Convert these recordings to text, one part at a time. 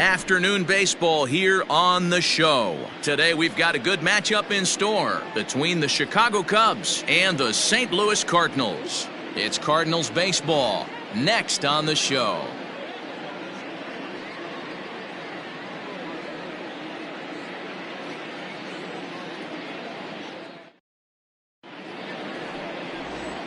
Afternoon baseball here on the show. Today we've got a good matchup in store between the Chicago Cubs and the St. Louis Cardinals. It's Cardinals baseball next on the show.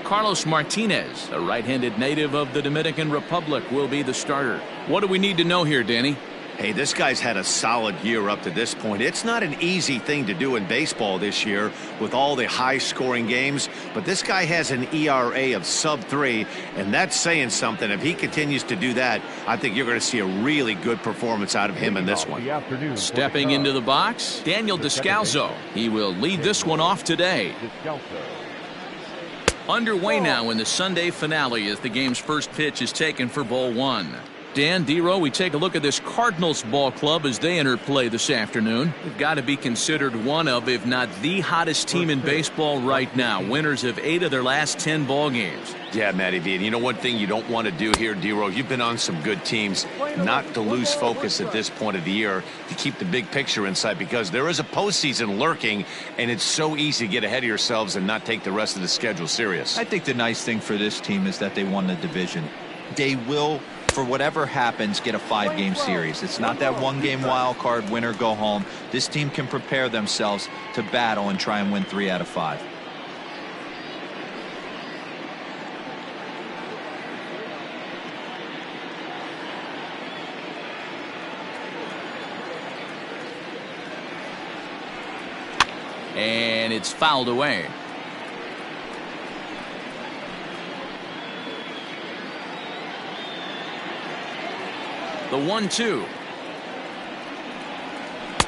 Carlos Martinez, a right-handed native of the Dominican Republic, will be the starter. What do we need to know here, Danny? Hey, this guy's had a solid year up to this point. It's not an easy thing to do in baseball this year with all the high-scoring games, but this guy has an ERA of sub-3, and that's saying something. If he continues to do that, I think you're going to see a really good performance out of him in this one. Stepping into the box, Daniel Descalzo. He will lead this one off today. Underway now in the Sunday finale as the game's first pitch is taken for ball one. Dan, D-Row, we take a look at this Cardinals ball club as they enter play this afternoon. They've got to be considered one of, if not the hottest team in baseball right now. Winners of 8 of their last 10 ball games. Yeah, Matty V. And you know one thing you don't want to do here, D-Row, you've been on some good teams, not to lose focus at this point of the year, to keep the big picture in sight, because there is a postseason lurking, and it's so easy to get ahead of yourselves and not take the rest of the schedule serious. I think the nice thing for this team is that they won the division. They will, for whatever happens, get a 5-game series. It's not that 1-game wild card winner go home. This team can prepare themselves to battle and try and win 3 out of 5. And it's fouled away. The 1-2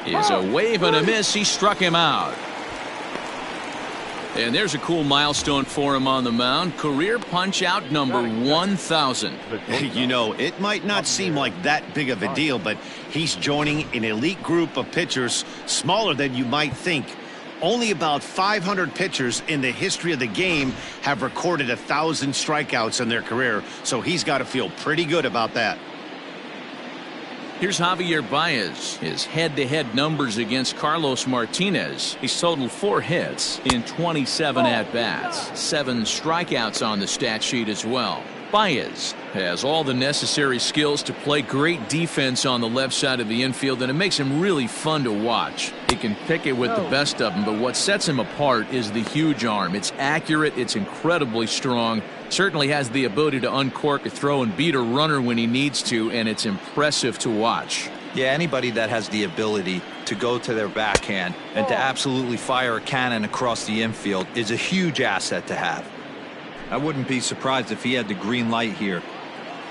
is a wave and a miss. He struck him out. And there's a cool milestone for him on the mound. Career punch out number 1,000. You know, it might not seem like that big of a deal, but he's joining an elite group of pitchers smaller than you might think. Only about 500 pitchers in the history of the game have recorded 1,000 strikeouts in their career, so he's got to feel pretty good about that. Here's Javier Baez. His head-to-head numbers against Carlos Martinez. He's totaled 4 hits in 27 at-bats. 7 strikeouts on the stat sheet as well. Baez has all the necessary skills to play great defense on the left side of the infield, and it makes him really fun to watch. He can pick it with the best of them, but what sets him apart is the huge arm. It's accurate, it's incredibly strong, certainly has the ability to uncork a throw and beat a runner when he needs to, and it's impressive to watch. Yeah, anybody that has the ability to go to their backhand and to absolutely fire a cannon across the infield is a huge asset to have. I wouldn't be surprised if he had the green light here.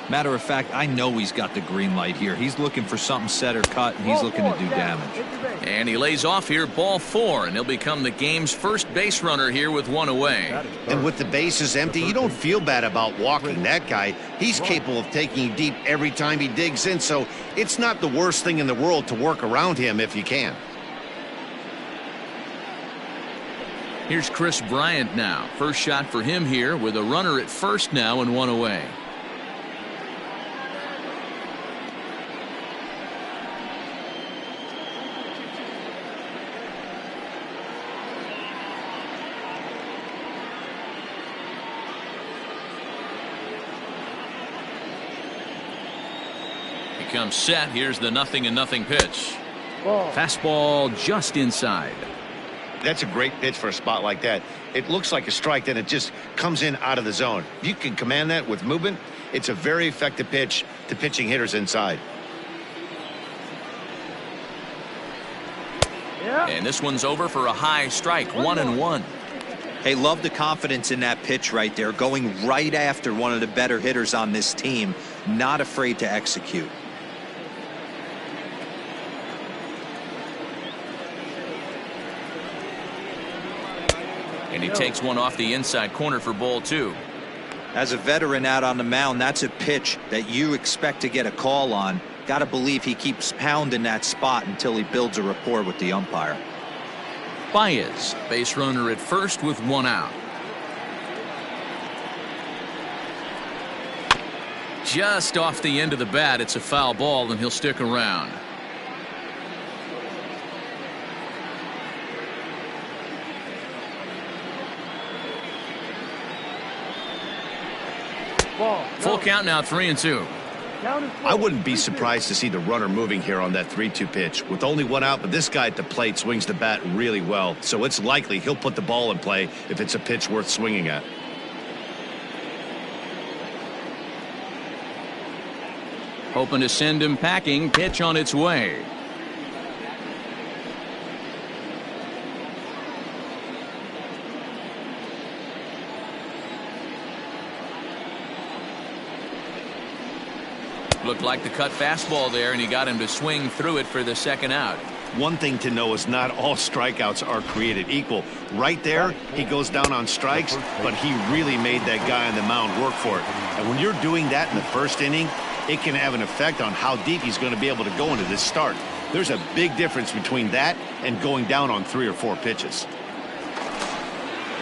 Matter of fact, I know he's got the green light here. He's looking for something set or cut, and he's looking to do damage. And he lays off here, ball 4, and he'll become the game's first base runner here with 1 away. And with the bases empty, you don't feel bad about walking that guy. He's capable of taking you deep every time he digs in, so it's not the worst thing in the world to work around him if you can. Here's Chris Bryant now. First shot for him here with a runner at first now and 1 away. He comes set. Here's the 0-0 pitch. Fastball just inside. That's a great pitch for a spot like that. It looks like a strike, then it just comes in out of the zone. If you can command that with movement, it's a very effective pitch to pitching hitters inside. And this one's over for a high strike, 1-1. Hey, love the confidence in that pitch right there, going right after one of the better hitters on this team, not afraid to execute. And he takes one off the inside corner for ball 2. As a veteran out on the mound, that's a pitch that you expect to get a call on. Got to believe he keeps pounding that spot until he builds a rapport with the umpire. Baez, base runner at first with 1 out. Just off the end of the bat, it's a foul ball, and he'll stick around. Full count now, 3-2. I wouldn't be surprised to see the runner moving here on that 3-2 pitch. With only one out, but this guy at the plate swings the bat really well, so it's likely he'll put the ball in play if it's a pitch worth swinging at. Hoping to send him packing. Pitch on its way. Looked like the cut fastball there, and he got him to swing through it for the second out. One thing to know is not all strikeouts are created equal. Right there, he goes down on strikes, but he really made that guy on the mound work for it. And when you're doing that in the first inning, it can have an effect on how deep he's going to be able to go into this start. There's a big difference between that and going down on 3 or 4 pitches.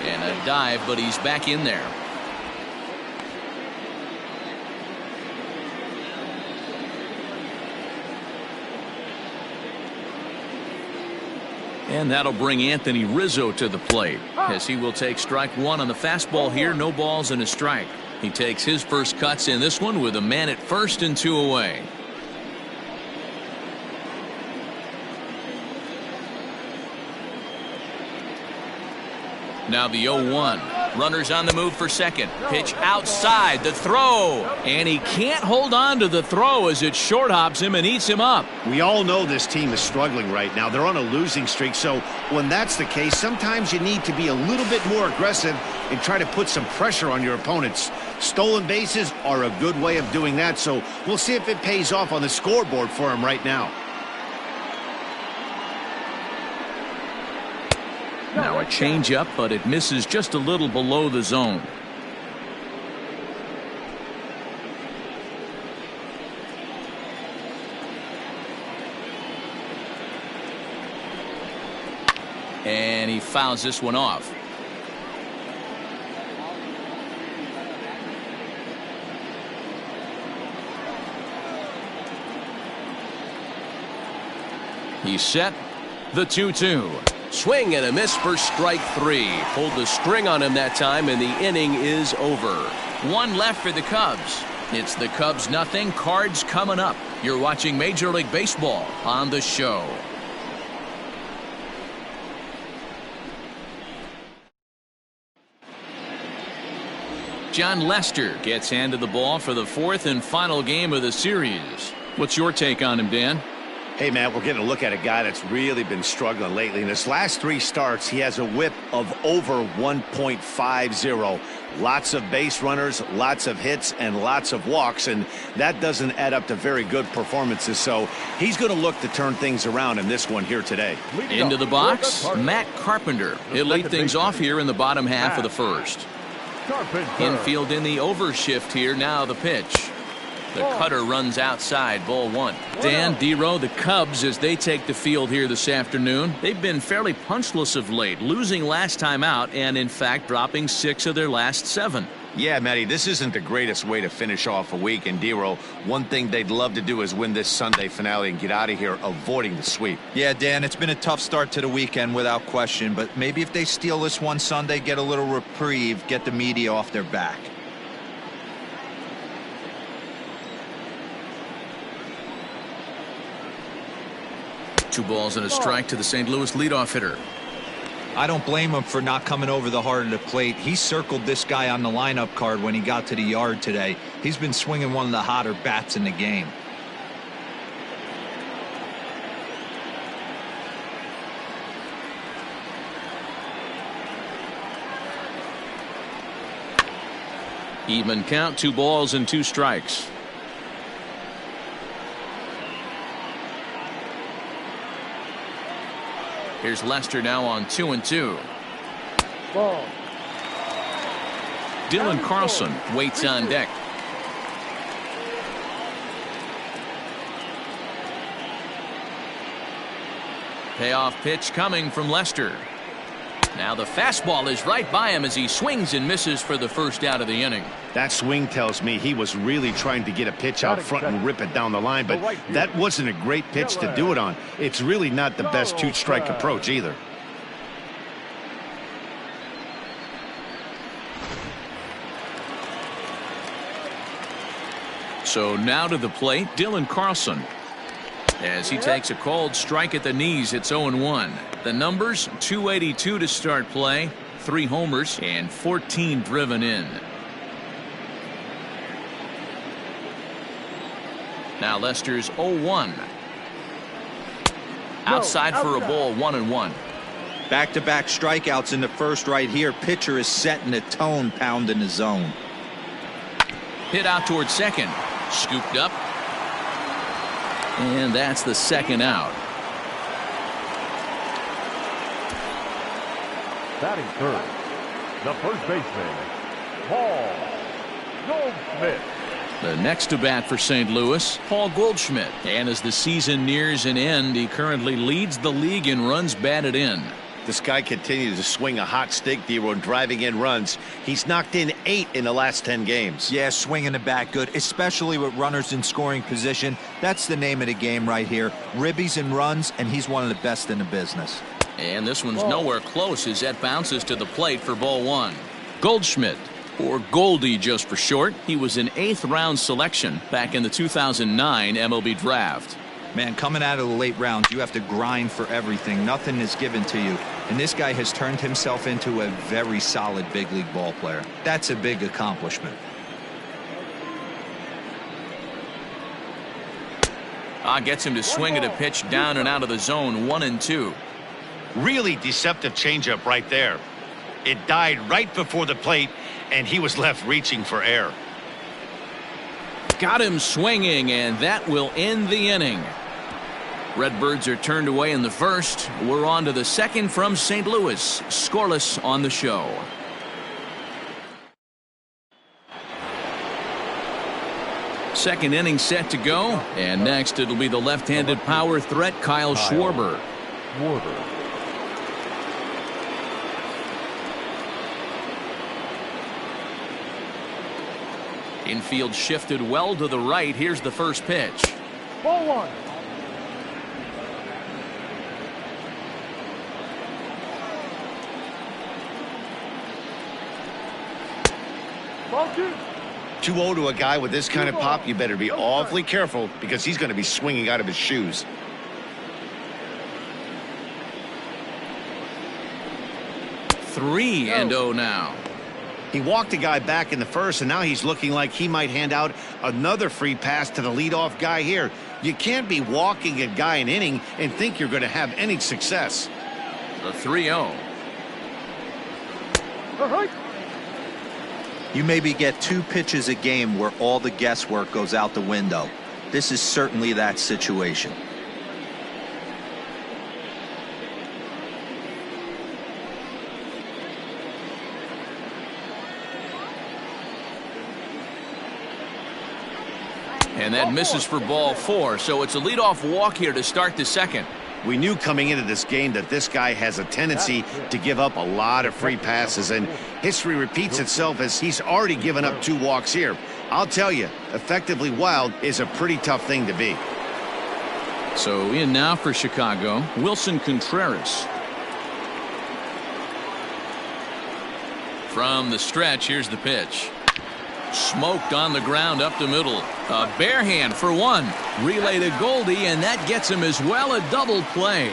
And a dive, but he's back in there. And that'll bring Anthony Rizzo to the plate, as he will take strike one on the fastball here. No balls and a strike. He takes his first cuts in this one with a man at first and 2 away. Now the 0-1. Runners on the move for second. Pitch outside. The throw. And he can't hold on to the throw as it short hops him and eats him up. We all know this team is struggling right now. They're on a losing streak. So when that's the case, sometimes you need to be a little bit more aggressive and try to put some pressure on your opponents. Stolen bases are a good way of doing that. So we'll see if it pays off on the scoreboard for him right now. Now a changeup, but it misses just a little below the zone. And he fouls this one off. He's set. The 2-2. Swing and a miss for strike 3. Pulled the string on him that time, and the inning is over. One left for the Cubs. It's the Cubs nothing. Cards coming up. You're watching Major League Baseball on the show. John Lester gets handed the ball for the 4th and final game of the series. What's your take on him, Dan? Hey, Matt, we're getting a look at a guy that's really been struggling lately. In his last 3 starts, he has a whip of over 1.50. Lots of base runners, lots of hits, and lots of walks, and that doesn't add up to very good performances. So he's going to look to turn things around in this one here today. Into the box, Matt Carpenter. He'll lead things off here in the bottom half of the first. Infield in the overshift here. Now the pitch. The cutter runs outside, ball 1. Dan, Dero, the Cubs, as they take the field here this afternoon, they've been fairly punchless of late, losing last time out and, in fact, dropping 6 of their last 7. Yeah, Matty, this isn't the greatest way to finish off a week. And, Dero, one thing they'd love to do is win this Sunday finale and get out of here avoiding the sweep. Yeah, Dan, it's been a tough start to the weekend without question, but maybe if they steal this one Sunday, get a little reprieve, get the media off their back. Two balls and a strike to the St. Louis leadoff hitter. I don't blame him for not coming over the heart of the plate. He circled this guy on the lineup card when he got to the yard today. He's been swinging one of the hotter bats in the game. Even count, 2 balls and 2 strikes. Here's Lester now on 2-2. Ball. Dylan Carlson waits on deck. Payoff pitch coming from Lester. Now the fastball is right by him as he swings and misses for the first out of the inning. That swing tells me he was really trying to get a pitch out front and rip it down the line, but that wasn't a great pitch to do it on. It's really not the best two-strike approach either. So now to the plate, Dylan Carlson. As he takes a called strike at the knees, it's 0-1. The numbers, 282 to start play, 3 homers, and 14 driven in. Now Lester's 0-1. Outside for a ball, 1-1. Back-to-back strikeouts in the first right here. Pitcher is setting the tone, pounding the zone. Hit out towards second. Scooped up. And that's the second out. Batting third, the first baseman, Paul Goldschmidt. The next to bat for St. Louis, Paul Goldschmidt. And as the season nears an end, he currently leads the league in runs batted in. This guy continues to swing a hot stick, D-Roll, driving in runs. He's knocked in 8 in the last 10 games. Yeah, swinging the bat good, especially with runners in scoring position. That's the name of the game right here. Ribbies and runs, and he's one of the best in the business. And this one's nowhere close as that bounces to the plate for ball 1. Goldschmidt, or Goldie just for short. He was an 8th round selection back in the 2009 MLB draft. Man, coming out of the late rounds, you have to grind for everything. Nothing is given to you. And this guy has turned himself into a very solid big league ball player. That's a big accomplishment. Gets him to swing at a pitch down and out of the zone, 1-2. Really deceptive changeup right there. It died right before the plate, and he was left reaching for air. Got him swinging, and that will end the inning. Redbirds are turned away in the first. We're on to the second from St. Louis. Scoreless on the show. Second inning set to go. And next it'll be the left-handed power threat, Kyle Schwarber. Infield shifted well to the right. Here's the first pitch. Ball 1. Ball 2. 2-0 to a guy with this kind of pop, you better be awfully careful because he's going to be swinging out of his shoes. Three and 0 now. He walked a guy back in the first, and now he's looking like he might hand out another free pass to the leadoff guy here. You can't be walking a guy an inning and think you're going to have any success. The 3-0. You maybe get 2 pitches a game where all the guesswork goes out the window. This is certainly that situation. And that misses for ball 4, so it's a leadoff walk here to start the second. We knew coming into this game that this guy has a tendency to give up a lot of free passes, and history repeats itself as he's already given up 2 walks here. I'll tell you, effectively wild is a pretty tough thing to be. So in now for Chicago, Wilson Contreras. From the stretch, here's the pitch. Smoked on the ground up the middle. A bare hand for 1. Relay to Goldie, and that gets him as well, a double play.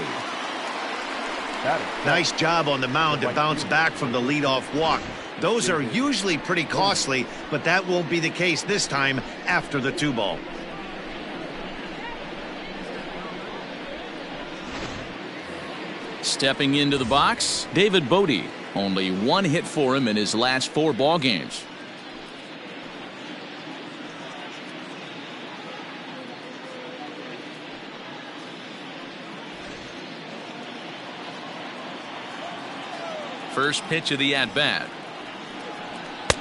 Nice job on the mound to bounce back from the leadoff walk. Those are usually pretty costly, but that won't be the case this time after the 2-ball. Stepping into the box, David Bode. Only 1 hit for him in his last 4 ball games. First pitch of the at-bat.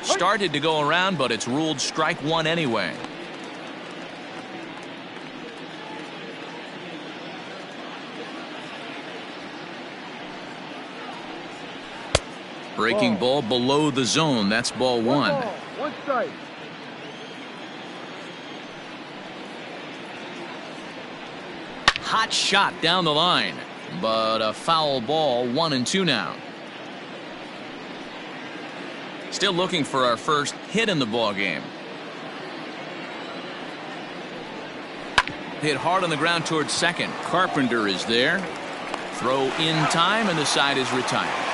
Started to go around, but it's ruled strike 1 anyway. Breaking ball below the zone. That's ball one. One strike. Hot shot down the line, but a foul ball. 1-2 now. Still looking for our first hit in the ball game. Hit hard on the ground towards second. Carpenter is there. Throw in time, and the side is retired.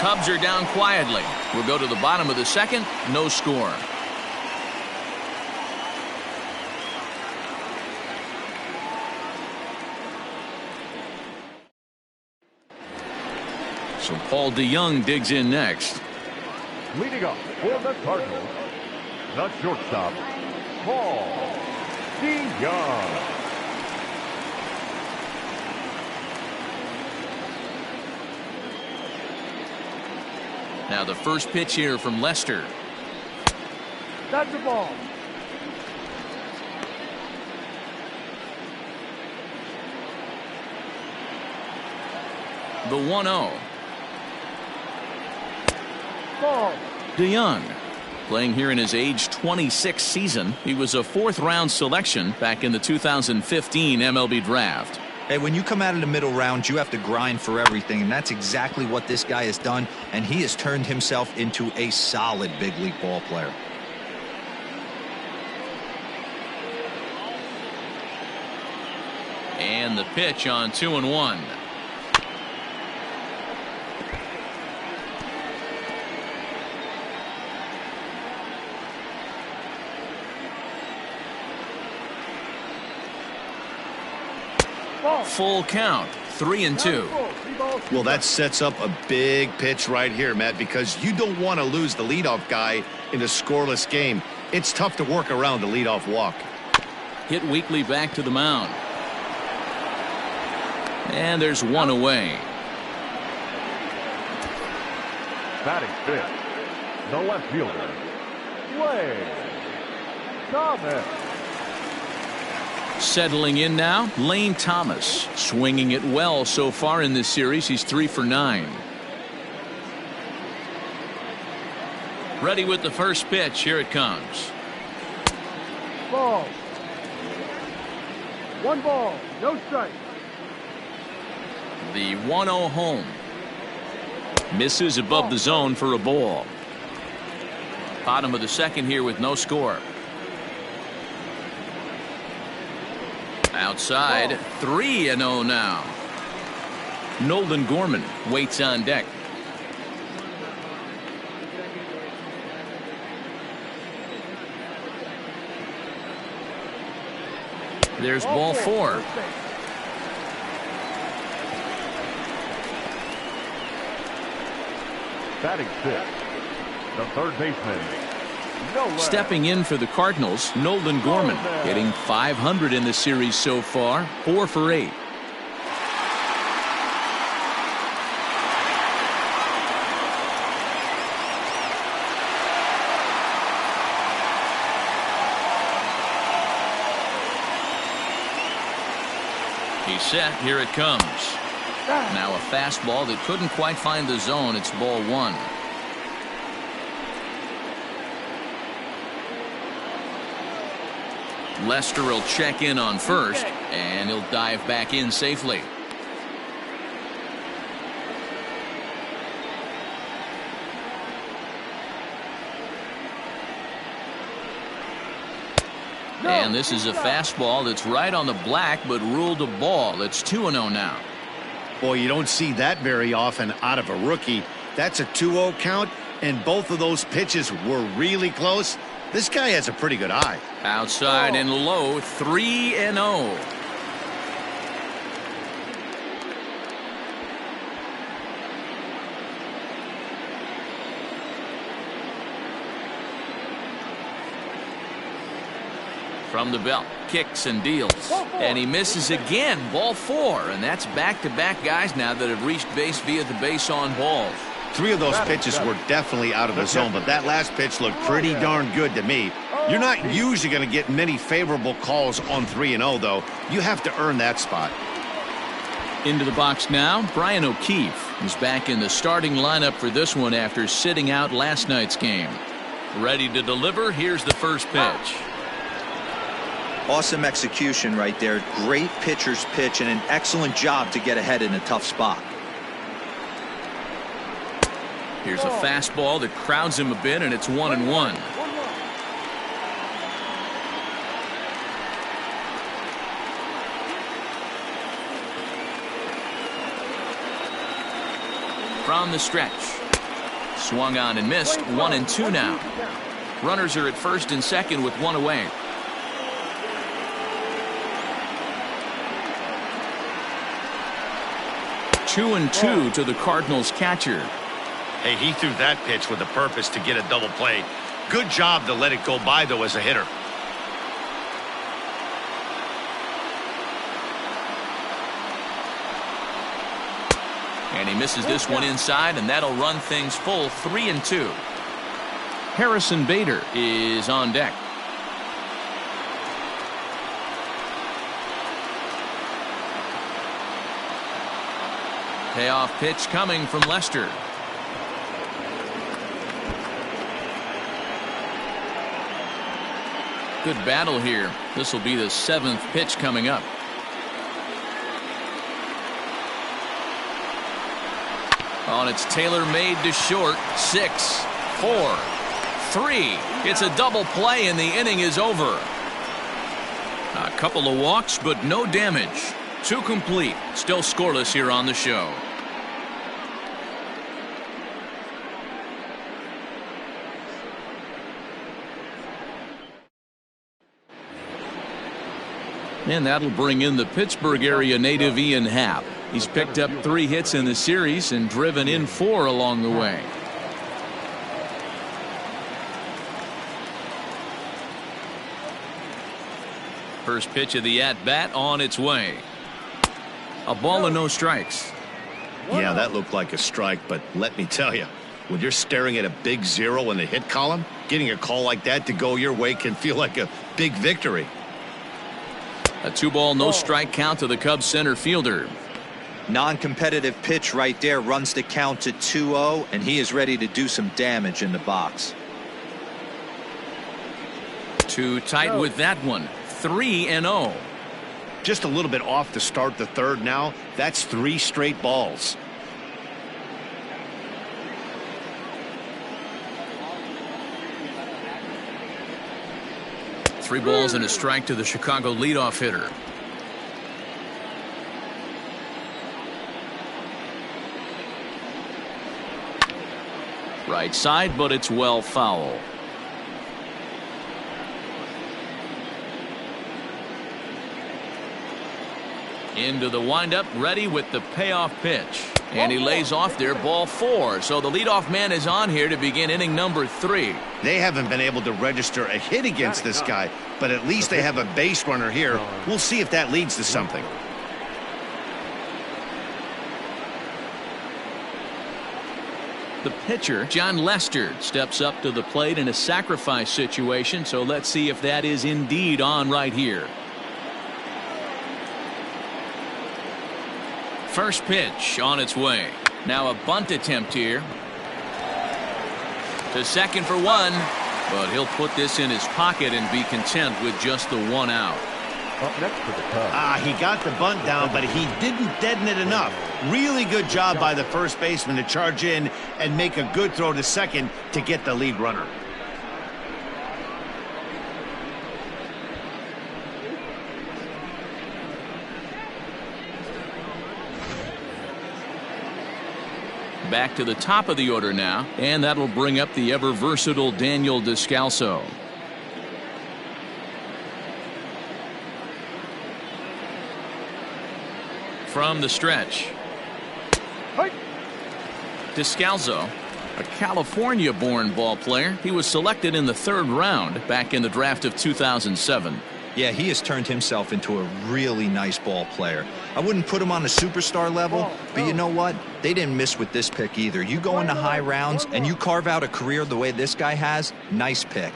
Cubs are down quietly. We'll go to the bottom of the second. No score. So Paul Deyoung digs in next. Leading up for the Cardinals, the shortstop, Paul Deyoung. Now the first pitch here from Lester. That's the ball. The 1-0. Ball. Deyoung playing here in his age 26 season. He was a fourth-round selection back in the 2015 MLB draft. Hey, when you come out of the middle round, you have to grind for everything, and that's exactly what this guy has done, and he has turned himself into a solid big league ball player. And the pitch on 2-1. Full count. 3-2. Well, that sets up a big pitch right here, Matt, because you don't want to lose the leadoff guy in a scoreless game. It's tough to work around the leadoff walk. Hit weakly back to the mound. And there's one away. Batting fifth, the left fielder, Lane Thomas. Settling in now, Lane Thomas. Swinging it well so far in this series. He's 3 for 9. Ready with the first pitch. Here it comes. Ball. One ball, no strike. The 1-0 home. Misses above the zone for a ball. Bottom of the second here with no score. Outside, 3-0 now. Nolan Gorman waits on deck. There's ball 4. Batting fifth, the third baseman, Nolan. Stepping in for the Cardinals, Nolan Gorman, hitting .500 in the series so far, 4 for 8. He's set. Here it comes. Now a fastball that couldn't quite find the zone. It's ball 1. Lester will check in on first, and he'll dive back in safely. And this is a fastball that's right on the black, but ruled a ball. It's 2-0 now. Boy, you don't see that very often out of a rookie. That's a 2-0 count, and both of those pitches were really close. This guy has a pretty good eye. Outside and low, 3-0. From the belt, kicks and deals, and he misses again. Ball 4, and that's back-to-back guys now that have reached base via the base on balls. 3 of those pitches were definitely out of the zone, but that last pitch looked pretty darn good to me. You're not usually going to get many favorable calls on 3-0, though. You have to earn that spot. Into the box now, Brian O'Keefe is back in the starting lineup for this one after sitting out last night's game. Ready to deliver. Here's the first pitch. Awesome execution right there. Great pitcher's pitch and an excellent job to get ahead in a tough spot. Here's a fastball that crowds him a bit, and it's 1-1. From the stretch. Swung on and missed. 1-2 now. Runners are at first and second with one away. Two and two to the Cardinals catcher. Hey, he threw that pitch with a purpose to get a double play. Good job to let it go by, though, as a hitter. And he misses this one inside, and that'll run things full. 3-2. Harrison Bader is on deck. Payoff pitch coming from Lester. Good battle here. This will be the 7th pitch coming up. Oh, and it's tailor-made to short. 6, 4, 3. It's a double play, and the inning is over. A couple of walks, but no damage. 2 complete. Still scoreless here on the show. And that'll bring in the Pittsburgh area native Ian Happ. He's picked up 3 hits in the series and driven in 4 along the way. First pitch of the at-bat on its way. A ball and no strikes. Yeah, that looked like a strike, but let me tell you, when you're staring at a big 0 in the hit column, getting a call like that to go your way can feel like a big victory. A 2-ball, no strike count to the Cubs center fielder. Non-competitive pitch right there, runs the count to 2-0, and he is ready to do some damage in the box. Too tight with that one. 3-0. Just a little bit off to start the third now. That's 3 straight balls. Three balls and a strike to the Chicago leadoff hitter. Right side, but it's well foul. Into the windup, ready with the payoff pitch. And he lays off there, ball 4. So the leadoff man is on here to begin inning number 3. They haven't been able to register a hit against this guy, but at least they have a base runner here. We'll see if that leads to something. The pitcher, John Lester, steps up to the plate in a sacrifice situation, so let's see if that is indeed on right here. First pitch on its way. Now a bunt attempt here. To second for 1, but he'll put this in his pocket and be content with just the 1 out. Up next for the Cubs. He got the bunt down, but he didn't deaden it enough. Really good job by the first baseman to charge in and make a good throw to second to get the lead runner. Back to the top of the order now, and that'll bring up the ever versatile Daniel Descalzo. From the stretch. Descalzo, a California-born ball player. He was selected in the 3rd round back in the draft of 2007. Yeah, he has turned himself into a really nice ball player. I wouldn't put him on a superstar level, but you know what? They didn't miss with this pick either. You go into high rounds and you carve out a career the way this guy has, nice pick.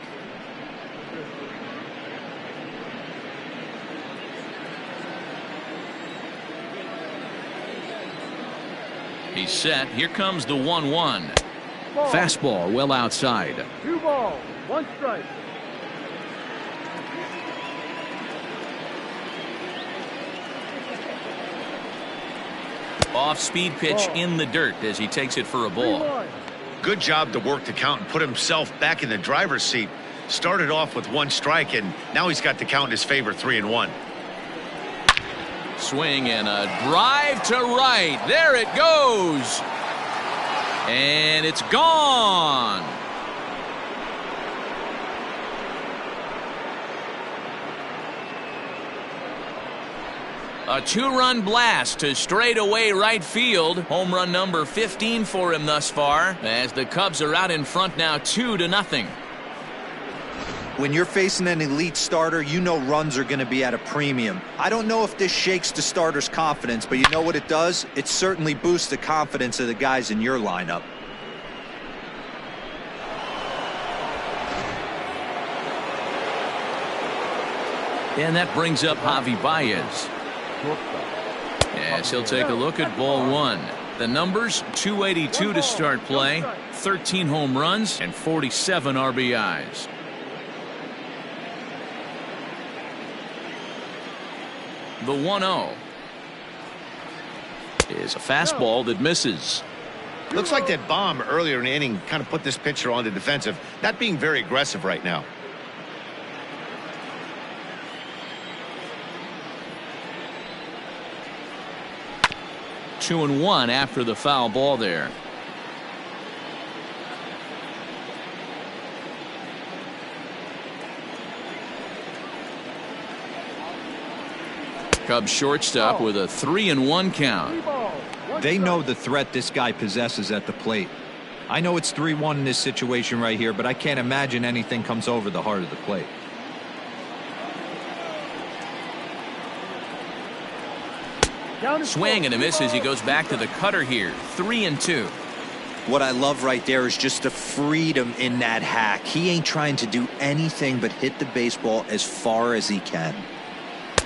He's set. Here comes the 1-1. Fastball well outside. 2 balls, 1 strike. Off-speed pitch in the dirt as he takes it for a ball. Good job to work the count and put himself back in the driver's seat. Started off with 1 strike, and now he's got the count in his favor, 3-1. Swing and a drive to right. There it goes. And it's gone. A 2-run blast to straightaway right field. Home run number 15 for him thus far, as the Cubs are out in front now 2-0. When you're facing an elite starter, you know runs are going to be at a premium. I don't know if this shakes the starter's confidence, but you know what it does? It certainly boosts the confidence of the guys in your lineup. And that brings up Javi Baez. Yes, he'll take a look at ball 1. The numbers: 282 to start play, 13 home runs, and 47 RBIs. The 1-0 is a fastball that misses. Looks like that bomb earlier in the inning kind of put this pitcher on the defensive, not being very aggressive right now. Two and 1 after the foul ball there. Cubs shortstop with a 3-1 count. They know the threat this guy possesses at the plate. I know it's 3-1 in this situation right here, but I can't imagine anything comes over the heart of the plate. Swing and a miss as he goes back to the cutter here. 3-2. What I love right there is just the freedom in that hack. He ain't trying to do anything but hit the baseball as far as he can.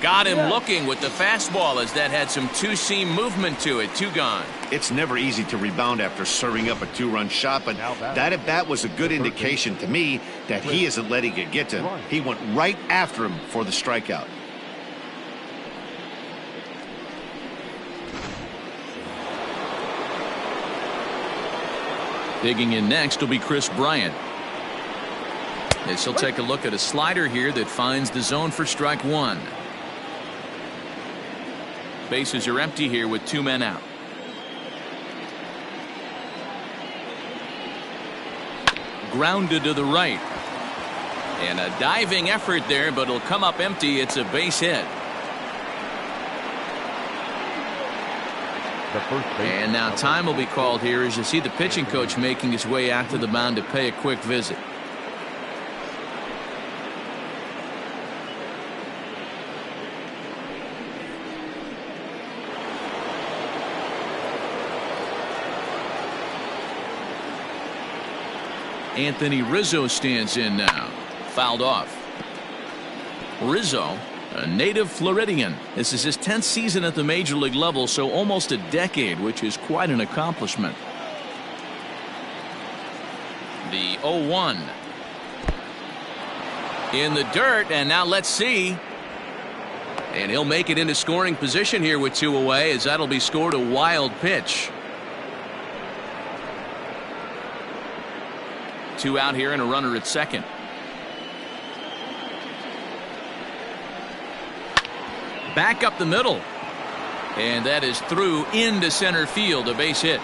Got him looking with the fastball, as that had some two-seam movement to it. 2 gone. It's never easy to rebound after serving up a 2-run shot, but that at bat was a good indication to me that he isn't letting it get to him. He went right after him for the strikeout. Digging in next will be Chris Bryant. As he'll take a look at a slider here that finds the zone for strike 1. Bases are empty here with 2 men out. Grounded to the right. And a diving effort there, but it'll come up empty. It's a base hit. And now time will be called here as you see the pitching coach making his way out to the mound to pay a quick visit. Anthony Rizzo stands in now. Fouled off. Rizzo, a native Floridian. This is his 10th season at the major league level, so almost a decade, which is quite an accomplishment. The 0-1 in the dirt, and now let's see. And he'll make it into scoring position here with 2 away, as that'll be scored. A wild pitch. 2 out here and a runner at second. Back up the middle. And that is through into center field. A base hit.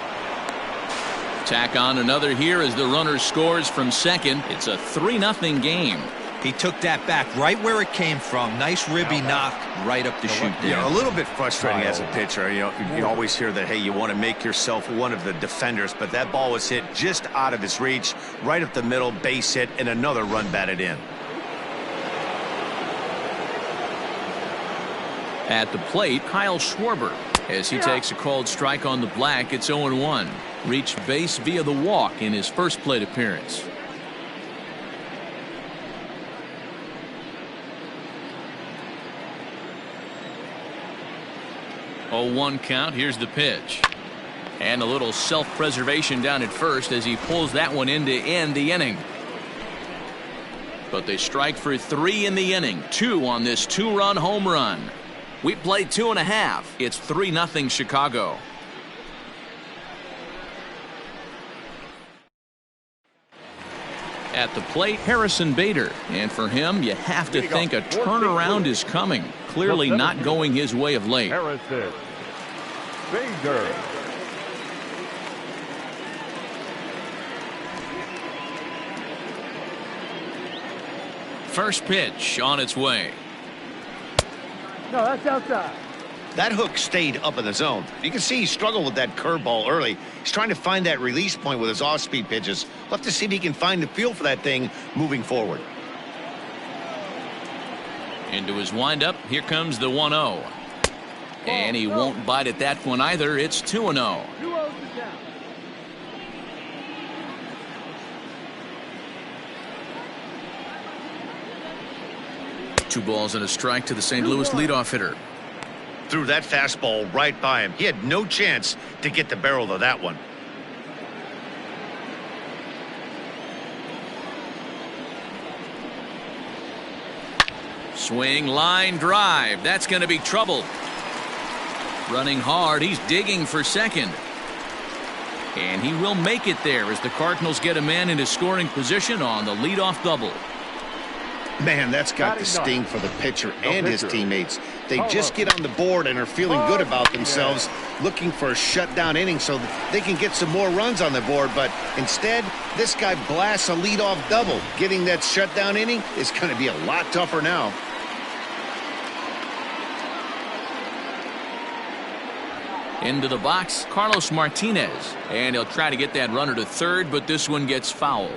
Tack on another here as the runner scores from second. It's a 3-0 game. He took that back right where it came from. Nice ribby knock right up the chute there. Yeah, a little bit frustrating as a pitcher. You know, you always hear that, hey, you want to make yourself one of the defenders, but that ball was hit just out of his reach, right up the middle, base hit, and another run batted in. At the plate, Kyle Schwarber, as he takes a called strike on the black. It's 0-1. Reached base via the walk in his first plate appearance. 0-1 count. Here's the pitch. And a little self-preservation down at first as he pulls that one in to end the inning. But they strike for 3 in the inning. 2 on this 2-run home run. We played 2.5. It's 3-0 Chicago. At the plate, Harrison Bader. And for him, you have to think a turnaround is coming. Clearly not going his way of late. Harrison Bader. First pitch on its way. No, that's outside. That hook stayed up in the zone. You can see he struggled with that curveball early. He's trying to find that release point with his off-speed pitches. We'll have to see if he can find the feel for that thing moving forward. Into his windup, here comes the 1-0. And he won't bite at that one either. It's 2-0. 2-0 down. 2 balls and a strike to the St. Louis leadoff hitter. Threw that fastball right by him. He had no chance to get the barrel of that one. Swing, line drive. That's going to be trouble. Running hard. He's digging for second. And he will make it there as the Cardinals get a man into scoring position on the leadoff double. Man, that's got the sting for the pitcher and his teammates. They just get on the board and are feeling good about themselves, looking for a shutdown inning so that they can get some more runs on the board. But instead, this guy blasts a leadoff double. Getting that shutdown inning is going to be a lot tougher now. Into the box, Carlos Martinez. And he'll try to get that runner to third, but this one gets foul.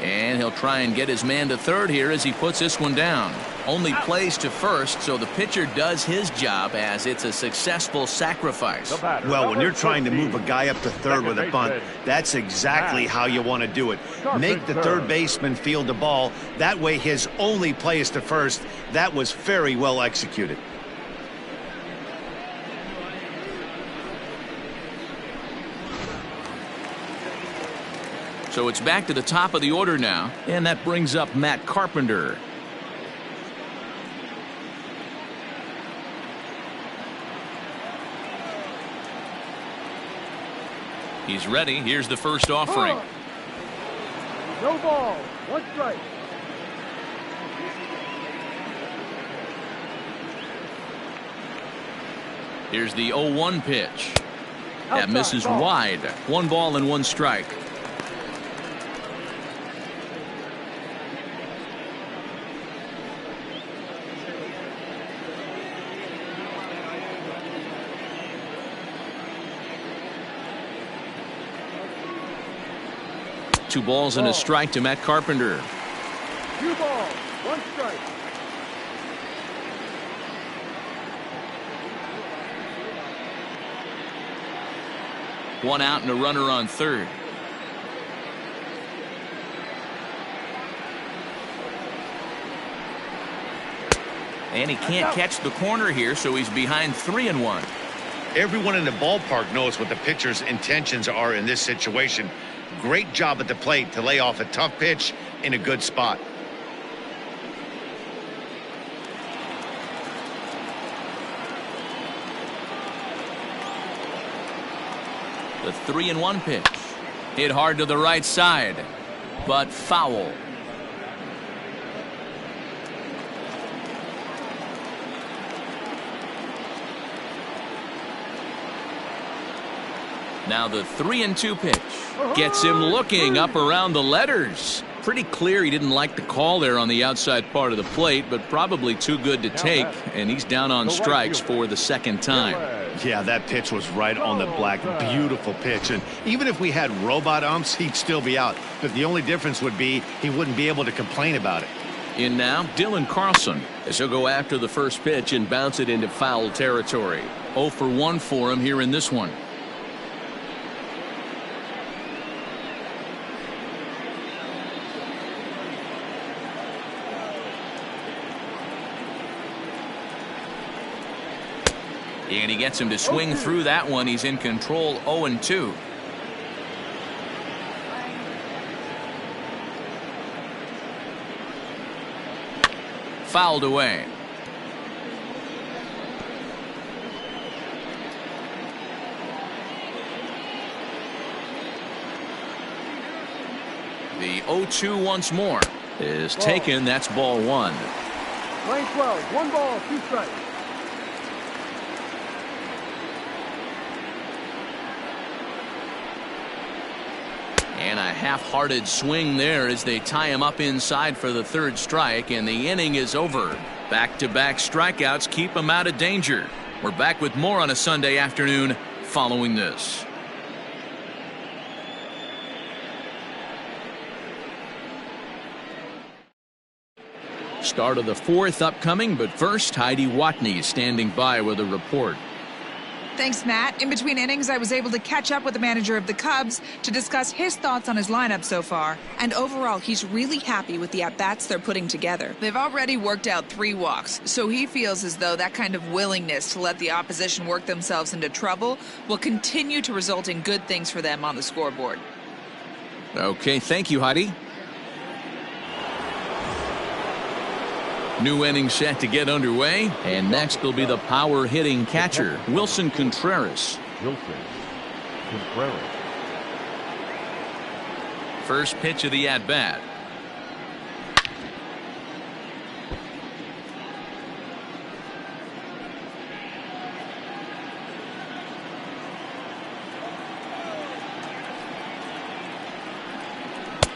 And he'll try and get his man to third here as he puts this one down. Only plays to first, so the pitcher does his job as it's a successful sacrifice. Well, when you're trying to move a guy up to third with a bunt, that's exactly how you want to do it. Make the third baseman field the ball. That way his only play is to first. That was very well executed. So it's back to the top of the order now, and that brings up Matt Carpenter. He's ready. Here's the first offering. No ball. 1 strike. Here's the 0-1 pitch. That misses wide. 1 ball and 1 strike. Two balls and a strike to Matt Carpenter. 2 balls, 1 strike. One out and a runner on third. And he can't catch the corner here, so he's behind 3-1. Everyone in the ballpark knows what the pitcher's intentions are in this situation. Great job at the plate to lay off a tough pitch in a good spot. The 3-1 pitch. Hit hard to the right side, but foul. Now the 3-2 pitch gets him looking up around the letters. Pretty clear he didn't like the call there on the outside part of the plate, but probably too good to take, and he's down on strikes for the second time. Yeah, that pitch was right on the black. Beautiful pitch. And even if we had robot umps, he'd still be out. But the only difference would be he wouldn't be able to complain about it. In now, Dylan Carlson, as he'll go after the first pitch and bounce it into foul territory. 0 for 1 for him here in this one. And he gets him to swing through that one. He's in control, 0-2. Fouled away. The 0-2 once more is taken. That's ball one. Line 12, 1 ball, 2 strikes. And a half-hearted swing there as they tie him up inside for the 3rd strike, and the inning is over. Back-to-back strikeouts keep him out of danger. We're back with more on a Sunday afternoon following this. Start of the 4th upcoming, but first, Heidi Watney standing by with a report. Thanks, Matt. In between innings, I was able to catch up with the manager of the Cubs to discuss his thoughts on his lineup so far. And overall, he's really happy with the at-bats they're putting together. They've already worked out 3 walks, so he feels as though that kind of willingness to let the opposition work themselves into trouble will continue to result in good things for them on the scoreboard. Okay, thank you, Heidi. New inning set to get underway, and next will be the power hitting catcher, Wilson Contreras. First pitch of the at-bat.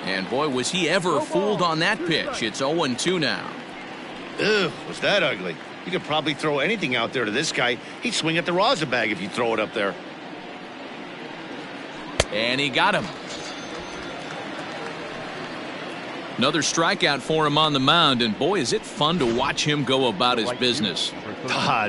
And boy, was he ever fooled on that pitch. It's 0-2 now. Ugh, was that ugly? You could probably throw anything out there to this guy. He'd swing at the rosin bag if you throw it up there. And he got him. Another strikeout for him on the mound, and boy, is it fun to watch him go about his business.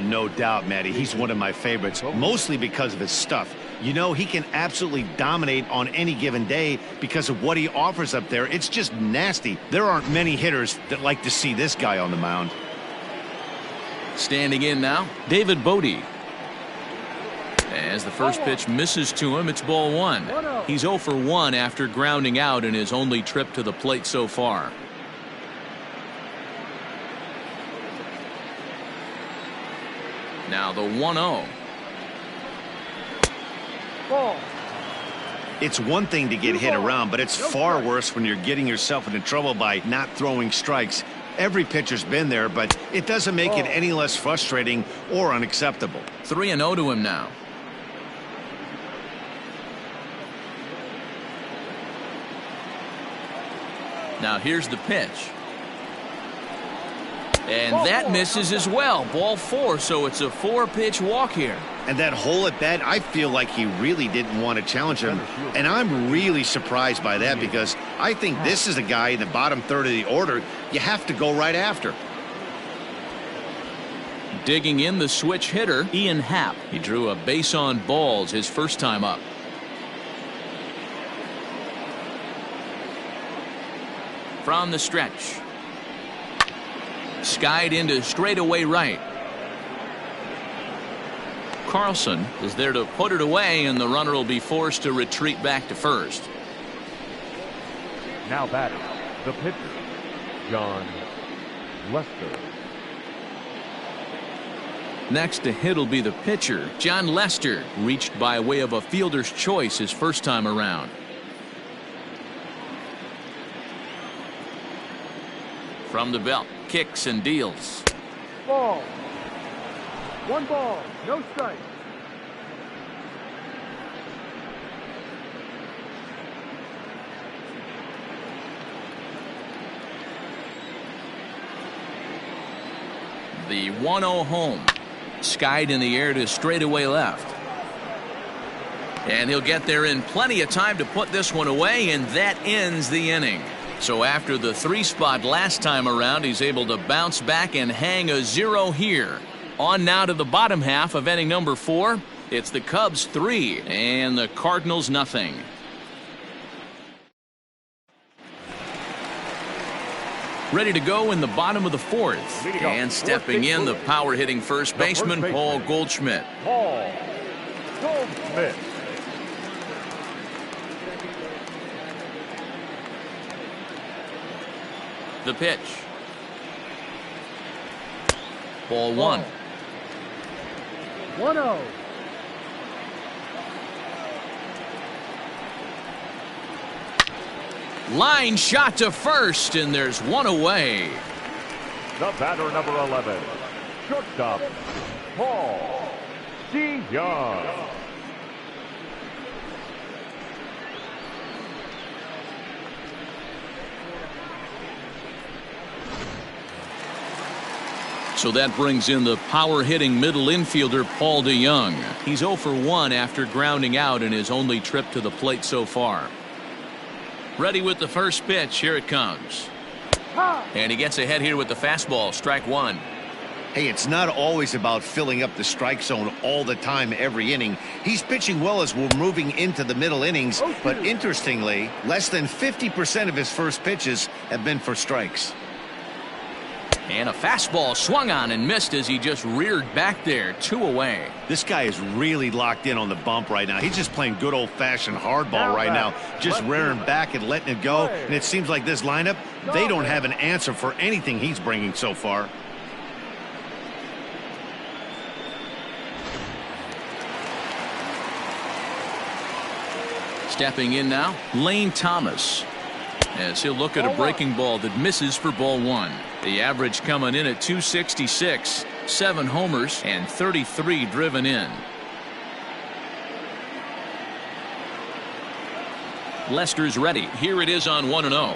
No doubt, Matty. He's one of my favorites, mostly because of his stuff. You know, he can absolutely dominate on any given day because of what he offers up there. It's just nasty. There aren't many hitters that like to see this guy on the mound. Standing in now, David Bode. As the first pitch misses to him, it's ball one. He's 0 for 1 after grounding out in his only trip to the plate so far. Now the 1-0. Ball. It's one thing to get hit around, but it's far worse when you're getting yourself into trouble by not throwing strikes. Every pitcher's been there, but it doesn't make it any less frustrating or unacceptable. 3-0 to him now. Now here's the pitch. And that misses as well. Ball 4, so it's a 4-pitch walk here. And that hole at bat, I feel like he really didn't want to challenge him. And I'm really surprised by that because I think this is a guy in the bottom third of the order you have to go right after. Digging in the switch hitter, Ian Happ. He drew a base on balls his first time up. From the stretch. Skied into straightaway right. Carlson is there to put it away, and the runner will be forced to retreat back to first. Now batting, the pitcher, John Lester. Next to hit will be the pitcher, John Lester, reached by way of a fielder's choice his first time around. From the belt, kicks and deals. Ball. 1 ball, no strike. The 1-0 home. Skied in the air to straightaway left. And he'll get there in plenty of time to put this one away, and that ends the inning. So after the 3-spot last time around, he's able to bounce back and hang a 0 here. On now to the bottom half of inning number 4. It's the Cubs 3 and the Cardinals nothing. Ready to go in the bottom of the fourth. And stepping in, the power-hitting first baseman, Paul Goldschmidt. Paul Goldschmidt. The pitch. Ball one. 1-0. Line shot to first, and there's one away. The batter, number 11, shortstop, Paul Deyoung. So that brings in the power-hitting middle infielder, Paul Deyoung. He's 0 for 1 after grounding out in his only trip to the plate so far. Ready with the first pitch. Here it comes. And he gets ahead here with the fastball. Strike one. Hey, it's not always about filling up the strike zone all the time every inning. He's pitching well as we're moving into the middle innings, but interestingly, less than 50% of his first pitches have been for strikes. And a fastball swung on and missed as he just reared back there. 2 away. This guy is really locked in on the bump right now. He's just playing good old-fashioned hardball right now, just rearing back and letting it go. And it seems like this lineup, they don't have an answer for anything he's bringing so far. Stepping in now, Lane Thomas, as he'll look at a breaking ball that misses for ball one. The average coming in at 266, 7 homers and 33 driven in. Lester's ready. Here it is on 1-0.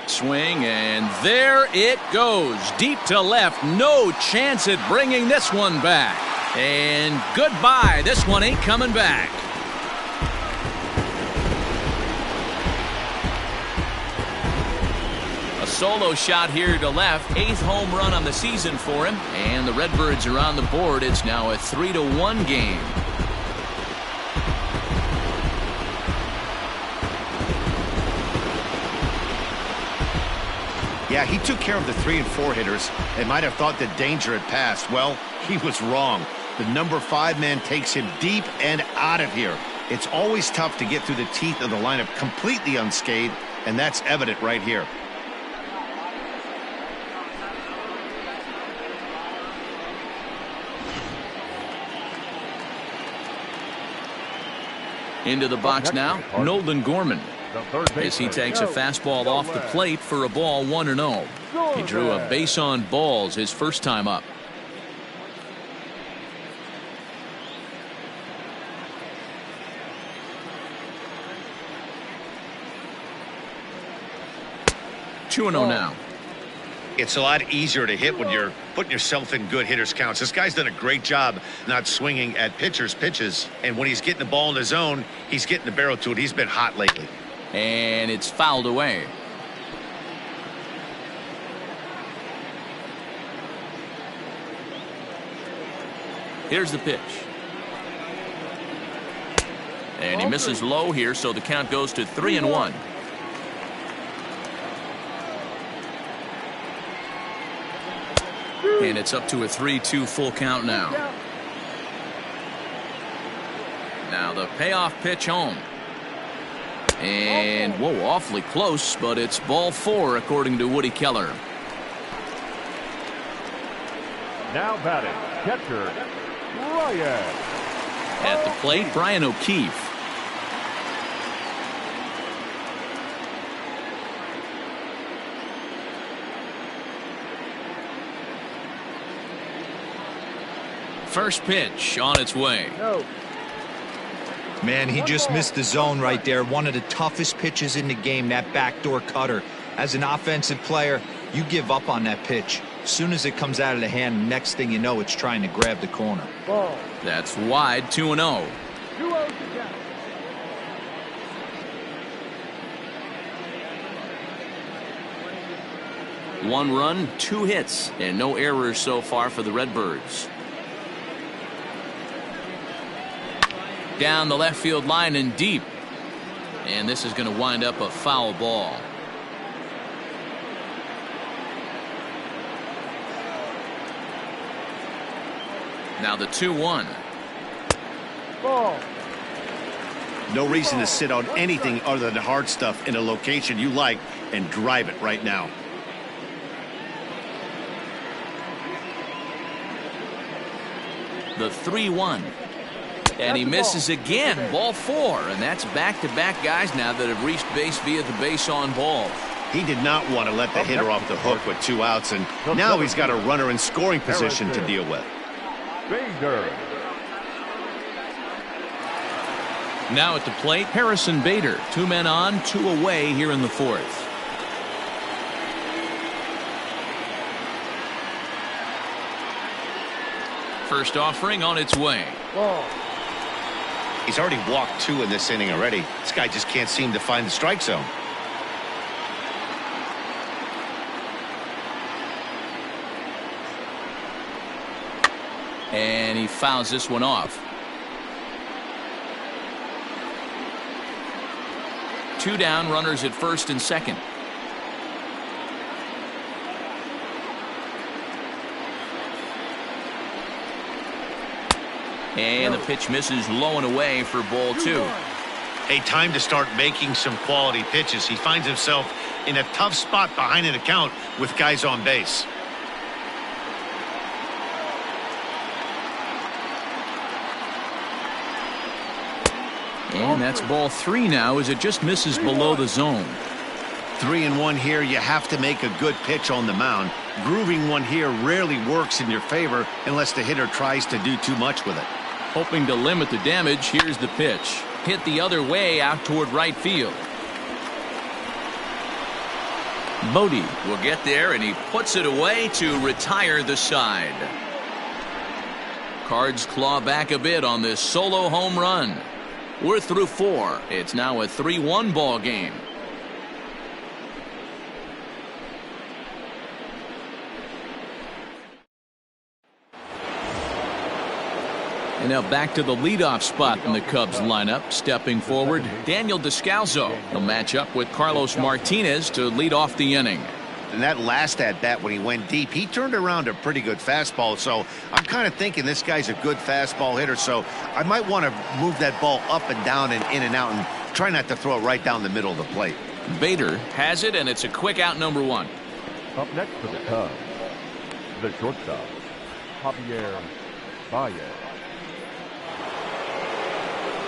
Swing, and there it goes. Deep to left. No chance at bringing this one back. And goodbye. This one ain't coming back. Solo shot here to left. 8th home run on the season for him. And the Redbirds are on the board. It's now a 3-1 game. Yeah, he took care of the 3 and 4 hitters and might have thought that danger had passed. Well, he was wrong. The number 5 man takes him deep and out of here. It's always tough to get through the teeth of the lineup completely unscathed, and that's evident right here. Into the box now, Nolan Gorman, as he takes a fastball off the plate for a ball 1-0. He drew a base on balls his first time up. Two 2-0 now. It's a lot easier to hit when you're putting yourself in good hitters counts. This guy's done a great job not swinging at pitchers' pitches. And when he's getting the ball in the zone, he's getting the barrel to it. He's been hot lately. And it's fouled away. Here's the pitch. And he misses low here, so the count goes to 3-1. And it's up to a 3-2 full count now. Now the payoff pitch home. And whoa, awfully close, but it's ball 4 according to Woody Keller. Now batting, catcher, Bryant. At the plate, Brian O'Keefe. First pitch on its way. Man, he just missed the zone right there. One of the toughest pitches in the game, that backdoor cutter. As an offensive player, you give up on that pitch. As soon as it comes out of the hand, next thing you know, it's trying to grab the corner. That's wide, 2-0. One run, 2 hits, and no errors so far for the Redbirds. Down the left field line and deep. And this is going to wind up a foul ball. Now the 2-1. Ball. No reason to sit on anything other than hard stuff in a location you like and drive it right now. The 3-1. And he misses again. Ball 4. And that's back-to-back guys now that have reached base via the base on ball. He did not want to let the hitter off the hook with 2 outs, and now he's got a runner in scoring position to deal with. Bader. Now at the plate, Harrison Bader. 2 men on, 2 away here in the 4th. First offering on its way. Ball. He's already walked 2 in this inning already. This guy just can't seem to find the strike zone. And he fouls this one off. 2 down, runners at first and second. And the pitch misses low and away for ball 2. Hey, time to start making some quality pitches. He finds himself in a tough spot behind an account with guys on base. And that's ball 3 now as it just misses below the zone. 3-1 here. You have to make a good pitch on the mound. Grooving one here rarely works in your favor unless the hitter tries to do too much with it. Hoping to limit the damage, here's the pitch. Hit the other way out toward right field. Bodie will get there, and he puts it away to retire the side. Cards claw back a bit on this solo home run. We're through 4. It's now a 3-1 ball game. And now back to the leadoff spot in the Cubs lineup. Stepping forward, Daniel Descalzo. He'll match up with Carlos Martinez to lead off the inning. And that last at-bat when he went deep, he turned around a pretty good fastball. So I'm kind of thinking this guy's a good fastball hitter. So I might want to move that ball up and down and in and out and try not to throw it right down the middle of the plate. Bader has it, and it's a quick out, number 1. Up next for the Cubs, the shortstop, Javier Baez.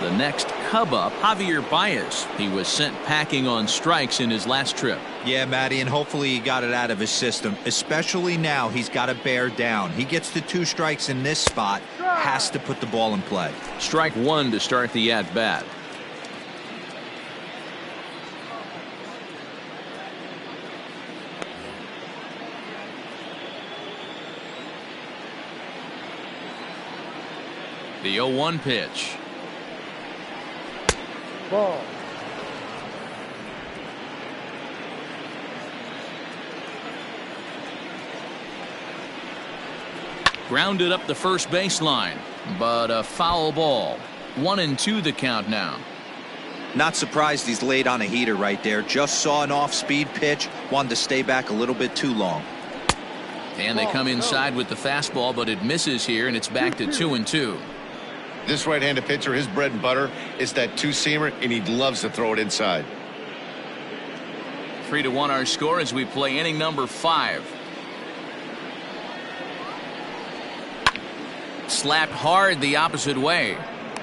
The next Cub up, Javier Baez. He was sent packing on strikes in his last trip. Yeah, Matty, and hopefully he got it out of his system. Especially now, he's got to bear down. He gets the 2 strikes in this spot, has to put the ball in play. Strike 1 to start the at-bat. The 0-1 pitch. Ball. Grounded up the first baseline, but a foul ball. 1-2 the count now. Not surprised he's laid on a heater right there. Just saw an off-speed pitch, wanted to stay back a little bit too long. And they come inside with the fastball, but it misses here, and it's back to 2-2. This right-handed pitcher, his bread and butter is that 2-seamer, and he loves to throw it inside. 3-1 our score as we play inning number 5. Slapped hard the opposite way,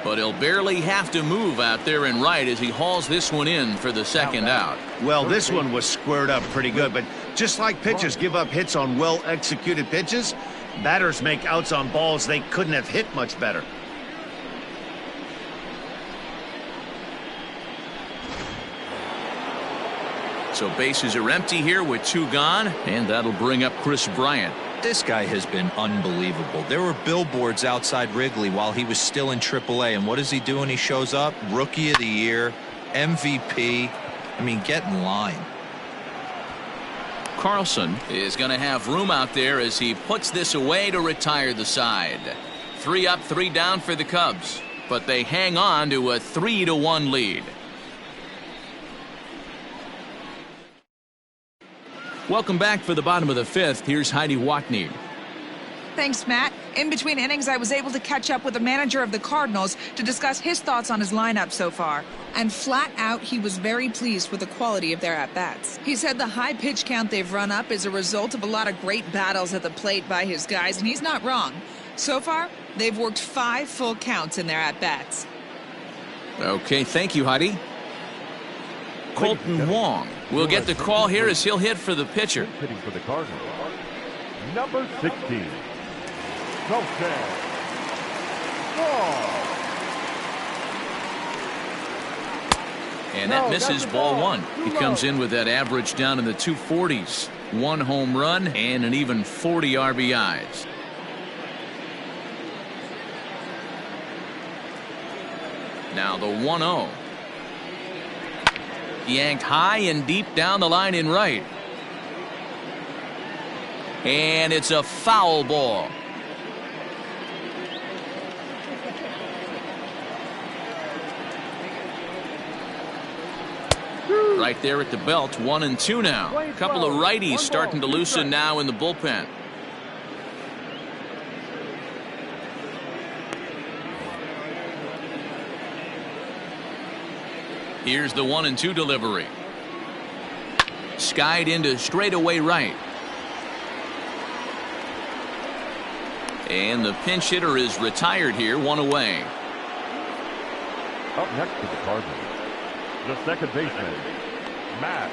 but he'll barely have to move out there and right as he hauls this one in for the second out. Well, this one was squared up pretty good, but just like pitchers give up hits on well-executed pitches, batters make outs on balls they couldn't have hit much better. So bases are empty here with 2 gone, and that'll bring up Chris Bryant. This guy has been unbelievable. There were billboards outside Wrigley while he was still in AAA, and what does he do when he shows up? Rookie of the Year, MVP. I mean, get in line. Carlson is going to have room out there as he puts this away to retire the side. 3 up, 3 down for the Cubs, but they hang on to a 3-1 lead. Welcome back for the bottom of the 5th. Here's Heidi Watney. Thanks, Matt. In between innings, I was able to catch up with the manager of the Cardinals to discuss his thoughts on his lineup so far. And flat out, he was very pleased with the quality of their at-bats. He said the high pitch count they've run up is a result of a lot of great battles at the plate by his guys, and he's not wrong. So far, they've worked 5 full counts in their at-bats. Okay, thank you, Heidi. Colton Wong will get the call here as he'll hit for the pitcher. Hitting for the Cardinals, number 16, Colton Wong. And that misses ball 1. He comes in with that average down in the 240s. 1 home run and an even 40 RBIs. Now the 1-0. Yanked high and deep down the line in right. And it's a foul ball. Right there at the belt, 1-2 now. A couple of righties starting to loosen now in the bullpen. Here's the 1-2 delivery. Skied into straightaway right. And the pinch hitter is retired here, 1 away. Up next to the Cardinals, the second baseman, Matt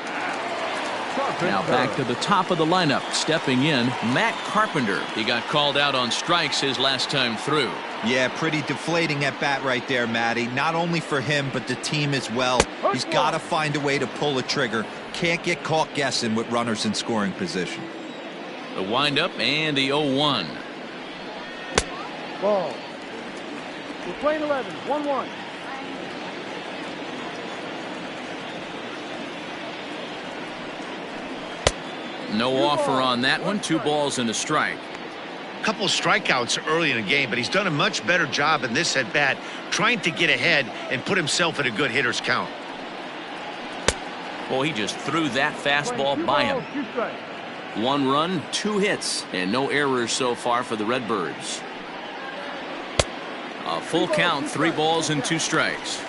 Carpenter. Now back to the top of the lineup. Stepping in, Matt Carpenter. He got called out on strikes his last time through. Yeah, pretty deflating at bat right there, Matty. Not only for him, but the team as well. He's got to find a way to pull a trigger. Can't get caught guessing with runners in scoring position. The windup and the 0-1. Ball. We're playing 11, 1-1. No offer on that one. 2 balls and a strike. Couple strikeouts early in the game, but he's done a much better job in this at bat trying to get ahead and put himself in a good hitter's count. Boy, he just threw that fastball by him. 1 run, 2 hits, and no errors so far for the Redbirds. A full count, 3 balls and 2 strikes.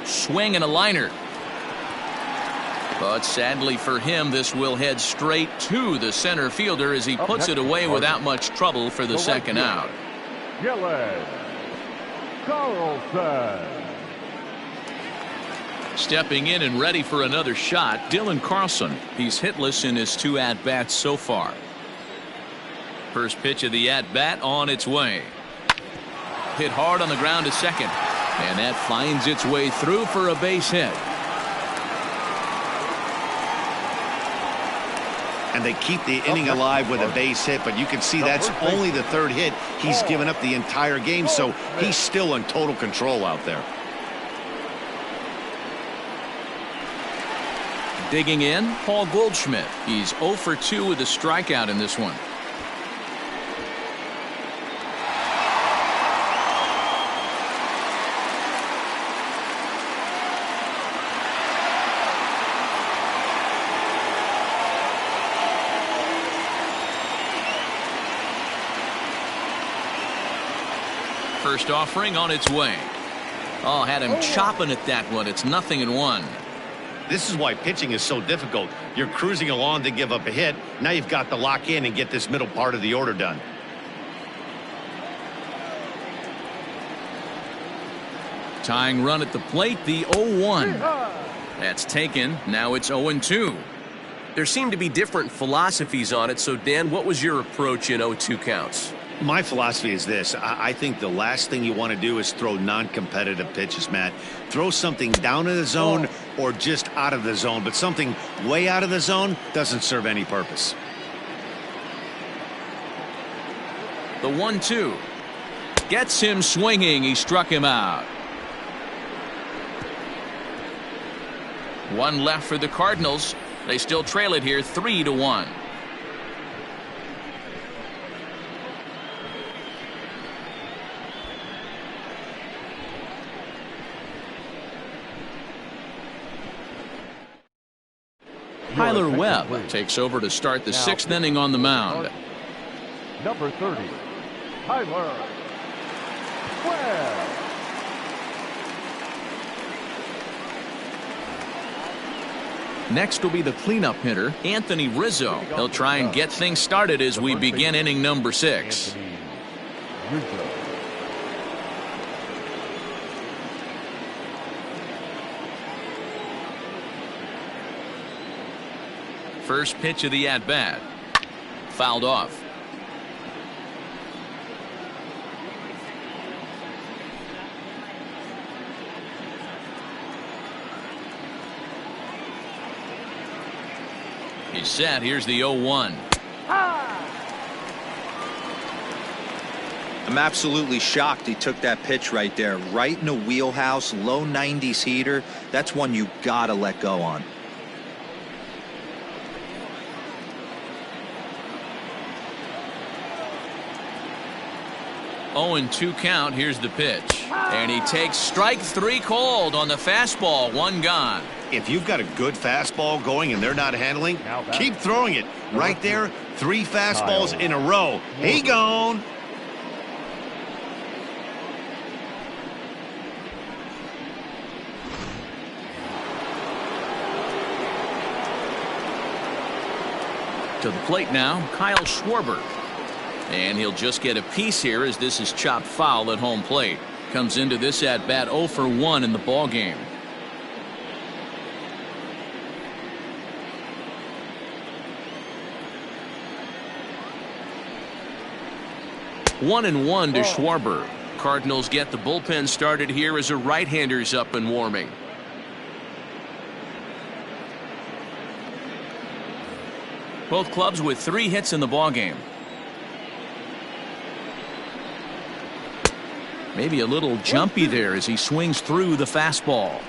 Swing and a liner. But sadly for him, this will head straight to the center fielder as he puts it away without much trouble for the second out. Carlson. Stepping in and ready for another shot, Dylan Carlson. He's hitless in his 2 at-bats so far. First pitch of the at-bat on its way. Hit hard on the ground to second. And that finds its way through for a base hit. And they keep the inning alive with a base hit, but you can see that's only the 3rd hit he's given up the entire game, so he's still in total control out there. Digging in, Paul Goldschmidt. He's 0 for 2 with a strikeout in this one. First offering on its way. Oh, had him chopping at that one. It's 0-1. This is why pitching is so difficult. You're cruising along to give up a hit. Now you've got to lock in and get this middle part of the order done. Tying run at the plate, the 0-1. That's taken. Now it's 0-2. There seem to be different philosophies on it. So, Dan, what was your approach in 0-2 counts? My philosophy is this. I think the last thing you want to do is throw non-competitive pitches, Matt. Throw something down in the zone or just out of the zone, but something way out of the zone doesn't serve any purpose. The 1-2. Gets him swinging. He struck him out. One left for the Cardinals. They still trail it here 3-1. Tyler Webb takes over to start the sixth inning on the mound. Number 30, Tyler Webb. Next will be the cleanup hitter, Anthony Rizzo. He'll try and get things started as we begin inning number 6. Rizzo. First pitch of the at-bat. Fouled off. He's set. Here's the 0-1. I'm absolutely shocked he took that pitch right there. Right in the wheelhouse, low 90s heater. That's one you gotta let go on. Oh, and 2 count. Here's the pitch. And he takes strike 3 cold on the fastball. 1 gone. If you've got a good fastball going and they're not handling, keep throwing it. Right there, 3 fastballs in a row. He gone. To the plate now, Kyle Schwarber. And he'll just get a piece here as this is chopped foul at home plate. Comes into this at bat 0 for 1 in the ball game. One and 1 to Schwarber. Cardinals get the bullpen started here as a right-hander's up and warming. Both clubs with 3 hits in the ball game. Maybe a little jumpy there as he swings through the fastball.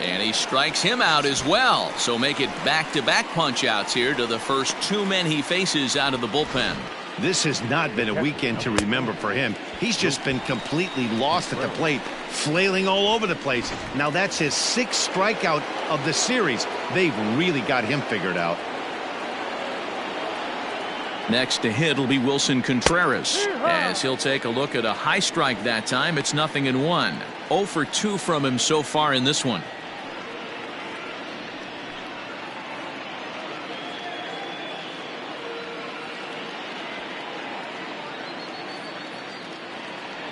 And he strikes him out as well. So make it back-to-back punch-outs here to the first 2 men he faces out of the bullpen. This has not been a weekend to remember for him. He's just been completely lost at the plate, flailing all over the place. Now that's his 6th strikeout of the series. They've really got him figured out. Next to hit will be Wilson Contreras, as he'll take a look at a high strike that time. It's 0-1. 0 for 2 from him so far in this one.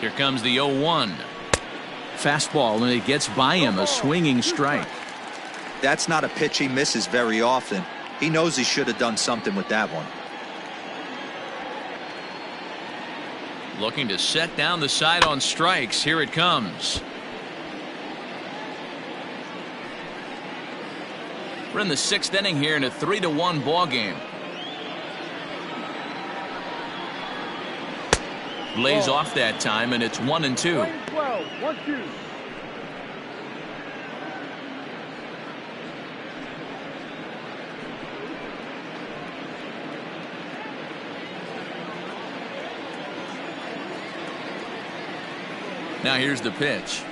Here comes the 0-1. Fastball, and it gets by him, a swinging strike. That's not a pitch he misses very often. He knows he should have done something with that one. Looking to set down the side on strikes. Here it comes. We're in the 6th inning here in a 3-1 ball game. Lays off that time, and it's 1-2. 1-2. Now here's the pitch.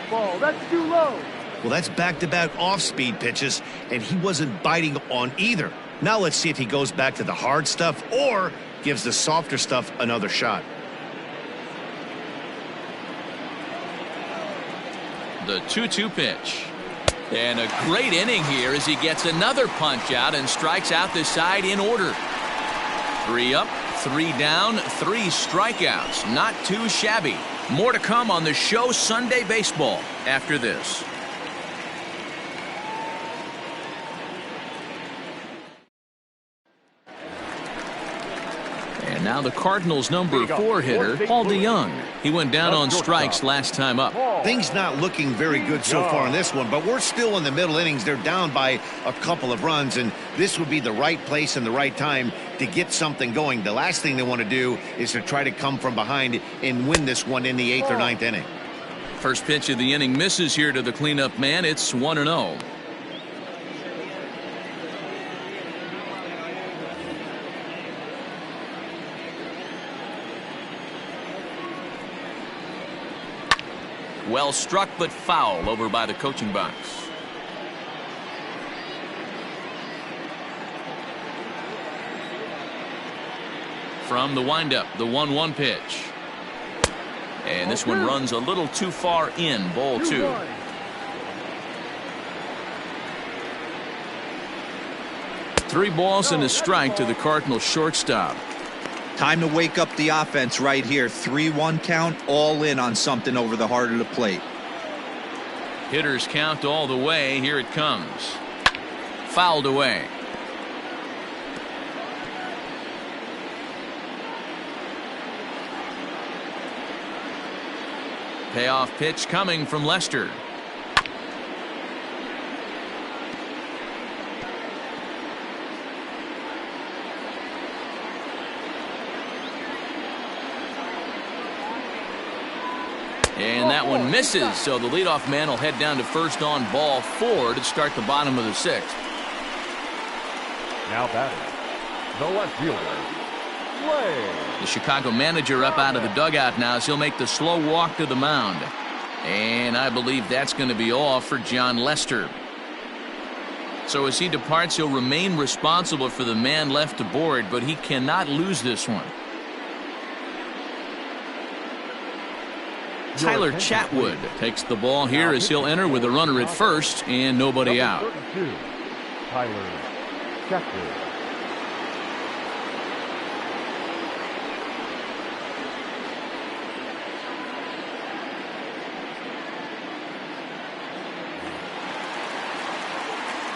Ball, that's too low. Well, that's back-to-back off-speed pitches, and he wasn't biting on either. Now let's see if he goes back to the hard stuff or gives the softer stuff another shot. The 2-2 pitch. And a great inning here as he gets another punch out and strikes out the side in order. 3 up, 3 down, 3 strikeouts. Not too shabby. More to come on the show Sunday Baseball after this. Now the Cardinals' number 4 hitter, Deyoung. He went down on strikes last time up. Things not looking very good so far in this one, but we're still in the middle innings. They're down by a couple of runs, and this would be the right place and the right time to get something going. The last thing they want to do is to try to come from behind and win this one in the 8th or 9th inning. First pitch of the inning misses here to the cleanup man. It's 1-0. Well struck, but foul over by the coaching box. From the windup, the 1-1 pitch. And this one runs a little too far in. Ball 2. Three balls and a strike to the Cardinals shortstop. Time to wake up the offense right here. 3-1 count, all in on something over the heart of the plate. Hitters count all the way. Here it comes. Fouled away. Payoff pitch coming from Lester. And that one misses, so the leadoff man will head down to first on ball 4 to start the bottom of the 6th. Now batting, the left fielder, Webb. The Chicago manager up out of the dugout now as he'll make the slow walk to the mound. And I believe that's going to be all for John Lester. So as he departs, he'll remain responsible for the man left aboard, but he cannot lose this one. Tyler Chatwood takes the ball here as he'll enter with a runner at first and nobody out. Tyler Chatwood.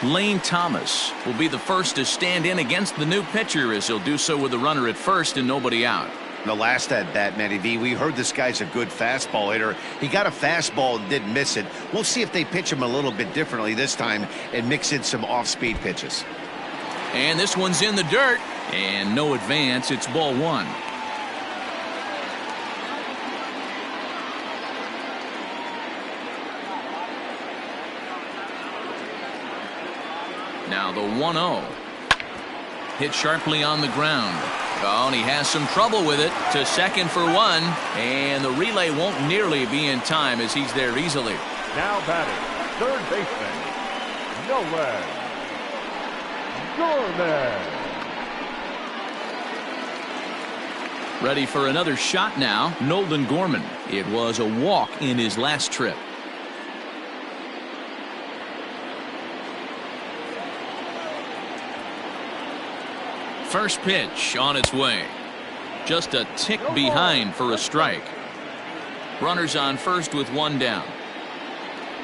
Lane Thomas will be the first to stand in against the new pitcher as he'll do so with a runner at first and nobody out. The last at bat, Matty V, we heard this guy's a good fastball hitter. He got a fastball and didn't miss it. We'll see if they pitch him a little bit differently this time and mix in some off-speed pitches. And this one's in the dirt and no advance. It's ball 1. Now the 1-0. Hit sharply on the ground. Oh, and he has some trouble with it. To second for 1. And the relay won't nearly be in time as he's there easily. Now batting, third baseman, Nolan Gorman. Ready for another shot now. Nolan Gorman. It was a walk in his last trip. First pitch on its way. Just a tick behind for a strike. Runners on first with 1 down.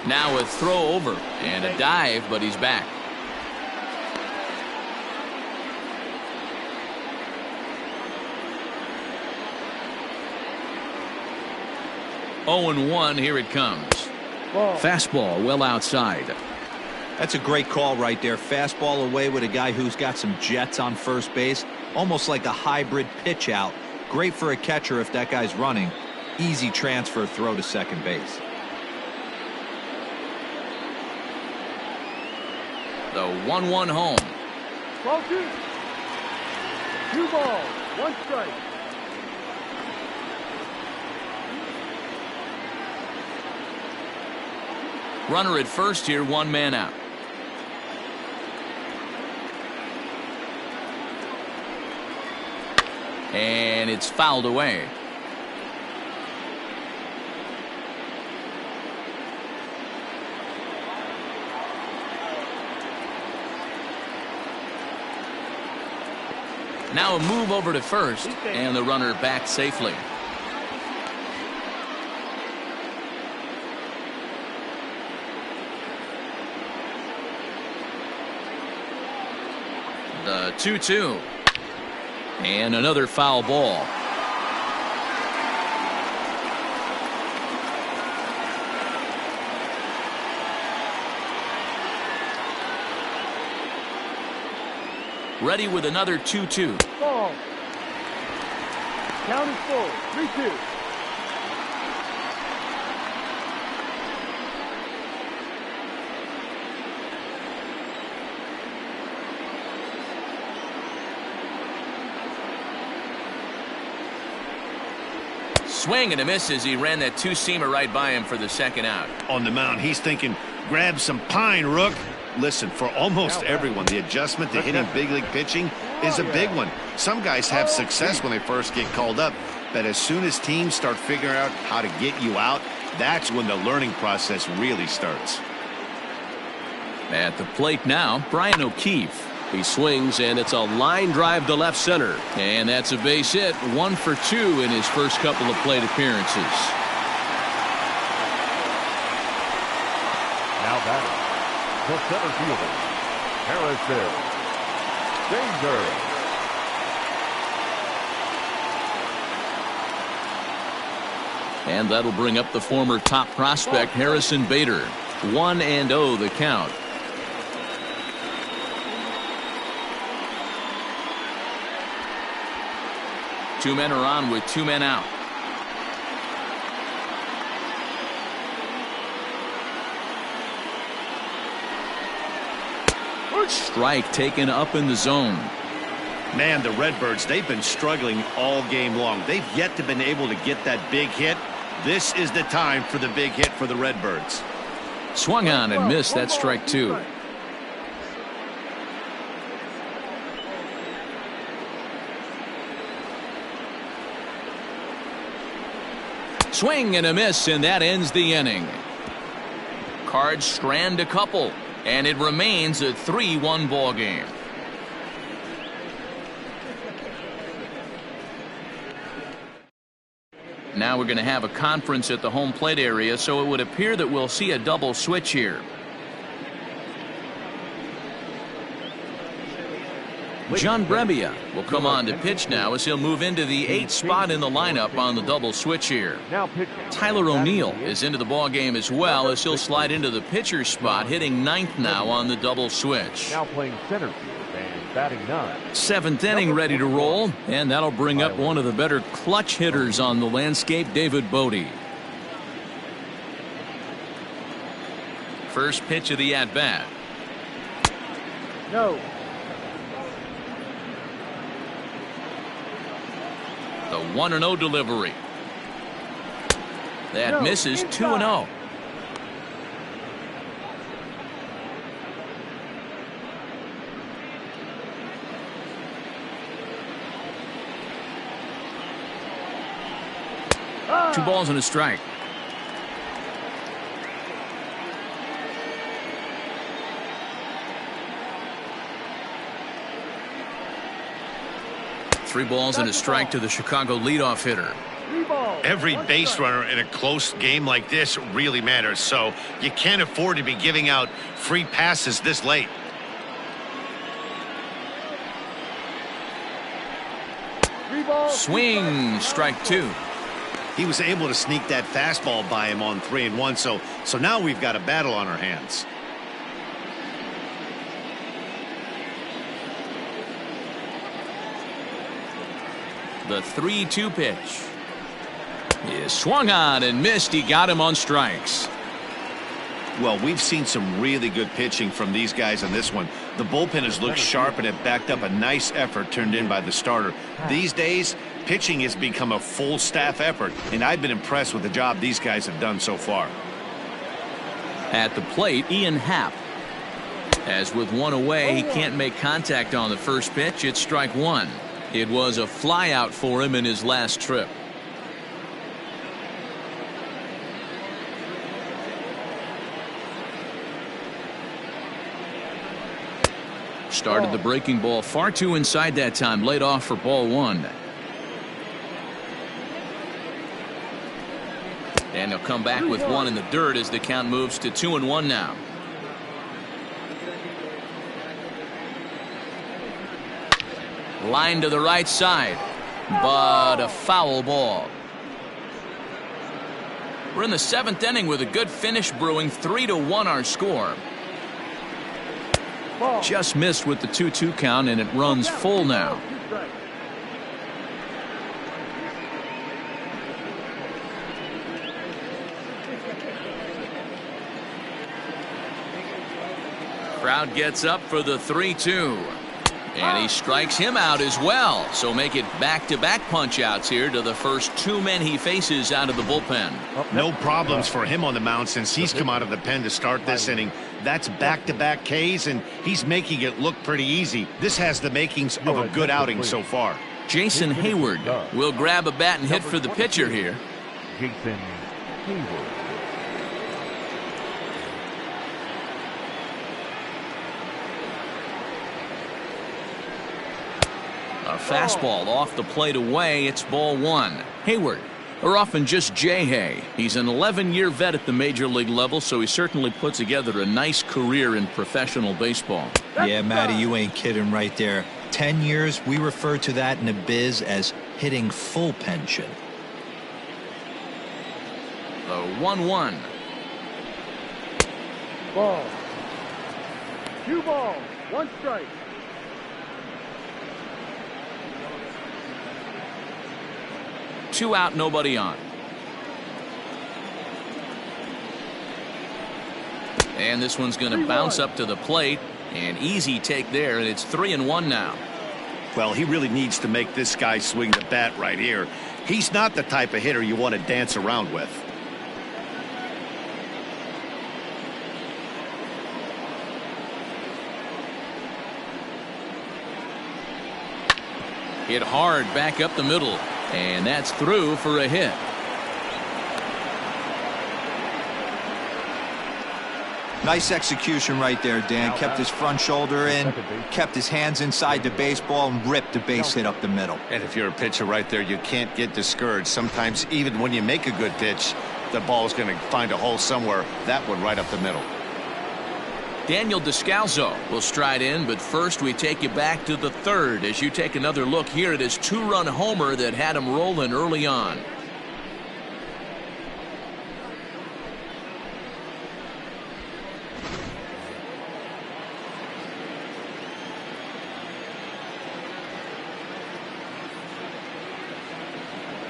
Now a throw over and a dive, but he's back. Oh and 1, here it comes. Fastball well outside. That's a great call right there. Fastball away with a guy who's got some jets on first base. Almost like a hybrid pitch out. Great for a catcher if that guy's running. Easy transfer throw to second base. The 1-1 home. 2 balls, 1 strike. Runner at first here, 1 man out. And it's fouled away. Now a move over to first, and the runner back safely. The 2-2. And another foul ball. Ready with another 2-2. Ball. Count is full. 3-2. Swing and a miss as he ran that two-seamer right by him for the second out. On the mound, he's thinking, grab some pine, Rook. Listen, for almost everyone, the adjustment to hitting big league pitching is a big one. Some guys have success when they first get called up, but as soon as teams start figuring out how to get you out, that's when the learning process really starts. At the plate now, Brian O'Keefe. He swings, and it's a line drive to left center. And that's a base hit, 1 for 2 in his first couple of plate appearances. Now batting, the center fielder, Harrison Danger. And that'll bring up the former top prospect, Harrison Bader. 1-0 the count. Two men are on with 2 men out. Strike taken up in the zone. Man, the Redbirds, they've been struggling all game long. They've yet to been able to get that big hit. This is the time for the big hit for the Redbirds. Swung on and missed. That strike 2. Swing and a miss, and that ends the inning. Cards strand a couple, and it remains a 3-1 ball game. Now we're going to have a conference at the home plate area, so it would appear that we'll see a double switch here. John Brebbia will come on to pitch now as he'll move into the 8th spot in the lineup on the double switch here. Tyler O'Neill is into the ball game as well as he'll slide into the pitcher's spot, hitting 9th now on the double switch. Now playing center field and batting 9th. 7th inning ready to roll, and that'll bring up one of the better clutch hitters on the landscape, David Bode. First pitch of the at-bat. No. The 1-0 delivery. That misses. 2-0. Two balls and a strike. Three balls and a strike to the Chicago leadoff hitter. Every base runner in a close game like this really matters, so you can't afford to be giving out free passes this late. Swing, strike 2. He was able to sneak that fastball by him on 3-1, so now we've got a battle on our hands. The 3-2 pitch is swung on and missed. He got him on strikes. Well, we've seen some really good pitching from these guys on this one. The bullpen has looked sharp and it backed up a nice effort turned in by the starter. These days, pitching has become a full staff effort, and I've been impressed with the job these guys have done so far. At the plate, Ian Happ. As with one away, he can't make contact on the first pitch. It's strike 1. It was a flyout for him in his last trip. Started the breaking ball far too inside that time. Laid off for ball 1. And he'll come back with 1 in the dirt as the count moves to 2-1 now. Line to the right side, but a foul ball. We're in the 7th inning with a good finish brewing. 3-1 our score. Just missed with the 2-2 count, and it runs full now. Crowd gets up for the 3-2. And he strikes him out as well. So make it back-to-back punch-outs here to the first 2 men he faces out of the bullpen. No problems for him on the mound since he's come out of the pen to start this inning. That's back-to-back Ks, and he's making it look pretty easy. This has the makings of a good outing so far. Jason Hayward will grab a bat and hit for the pitcher here. Jason Hayward. A fastball off the plate away. It's ball 1. Hayward, or often just J-Hay. He's an 11-year vet at the major league level, so he certainly put together a nice career in professional baseball. Yeah, Matty, you ain't kidding right there. 10 years, we refer to that in the biz as hitting full pension. The 1-1. Ball. 2 balls, 1 strike. 2 out, nobody on. And this one's going to bounce up to the plate. An easy take there, and it's 3-1 now. Well, he really needs to make this guy swing the bat right here. He's not the type of hitter you want to dance around with. Hit hard back up the middle. And that's through for a hit. Nice execution right there, Dan. Kept his front shoulder in, kept his hands inside the baseball, and ripped the base hit up the middle. And if you're a pitcher right there, you can't get discouraged. Sometimes even when you make a good pitch, the ball is going to find a hole somewhere. That one right up the middle. Daniel Descalzo will stride in, but first we take you back to the 3rd as you take another look here at his 2-run homer that had him rolling early on.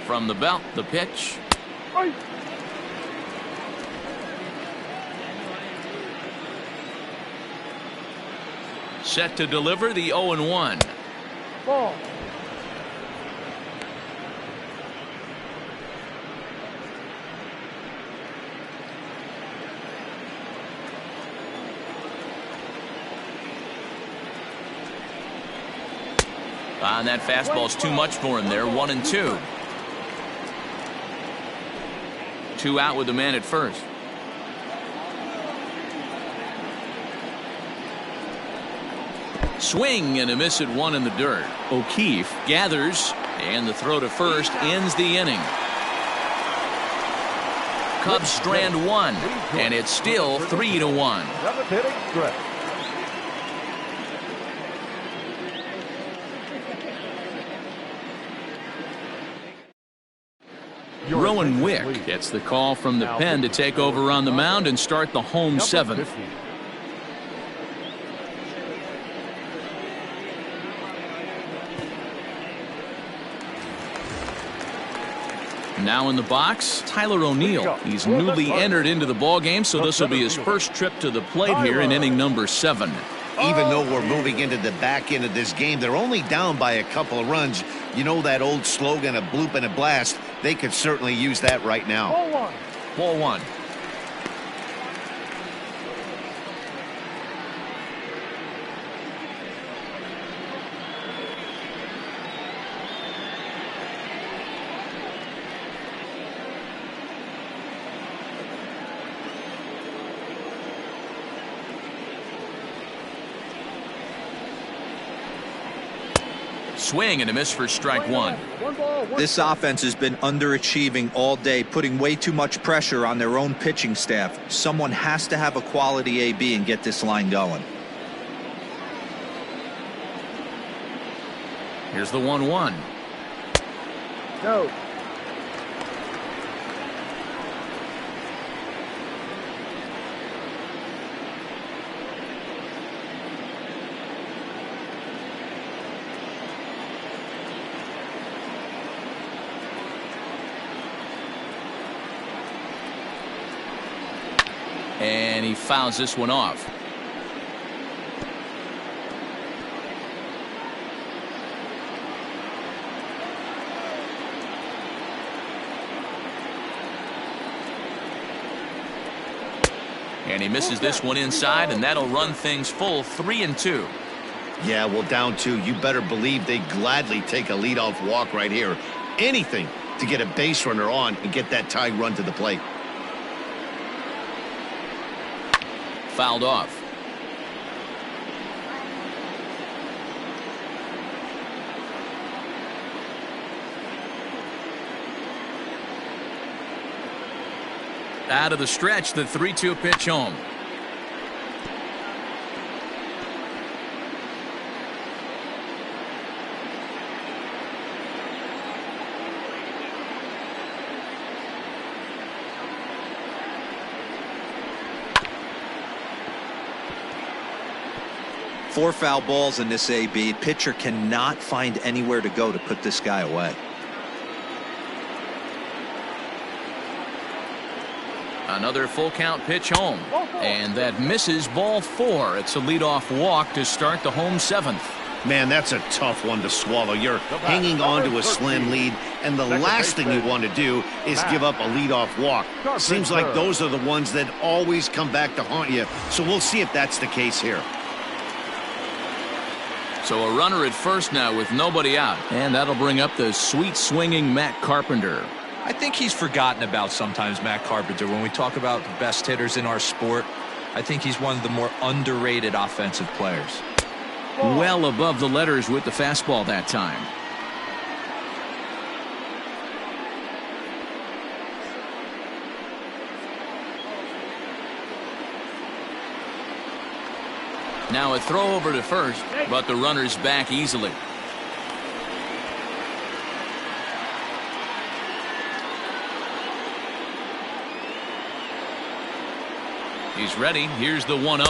From the belt, the pitch. Set to deliver the 0-1. Ball. And that fastball's too much for him there. 1-2. 2 out with the man at first. Swing and a miss at 1 in the dirt. O'Keefe gathers, and the throw to first ends the inning. Cubs strand 1, and it's still 3-1. 7th inning stretch. Rowan Wick gets the call from the pen to take over on the mound and start the home 7th. Now in the box, Tyler O'Neill. He's newly entered into the ballgame, so this will be his first trip to the plate here in inning number 7. Even though we're moving into the back end of this game, they're only down by a couple of runs. You know that old slogan, a bloop and a blast. They could certainly use that right now. Ball 1. Ball 1. Swing and a miss for strike 1. This offense has been underachieving all day, putting way too much pressure on their own pitching staff. Someone has to have a quality AB and get this line going. Here's the 1-1. No. And he fouls this one off. And he misses this one inside, and that'll run things full 3-2. Yeah, well, down 2. You better believe they gladly take a leadoff walk right here. Anything to get a base runner on and get that tying run to the plate. Fouled off. Out of the stretch, the 3-2 pitch home. Four foul balls in this AB. Pitcher cannot find anywhere to go to put this guy away. Another full count pitch home. And that misses, ball 4. It's a leadoff walk to start the home 7th. Man, that's a tough one to swallow. You're hanging on to a slim lead, and the last thing you want to do is give up a leadoff walk. Seems like those are the ones that always come back to haunt you, so we'll see if that's the case here. So a runner at first now with nobody out, and that'll bring up the sweet swinging Matt Carpenter. I think he's forgotten about sometimes, Matt Carpenter. When we talk about the best hitters in our sport, I think he's one of the more underrated offensive players. Well above the letters with the fastball that time. Now a throw over to first, but the runner's back easily. He's ready. Here's the 1-0.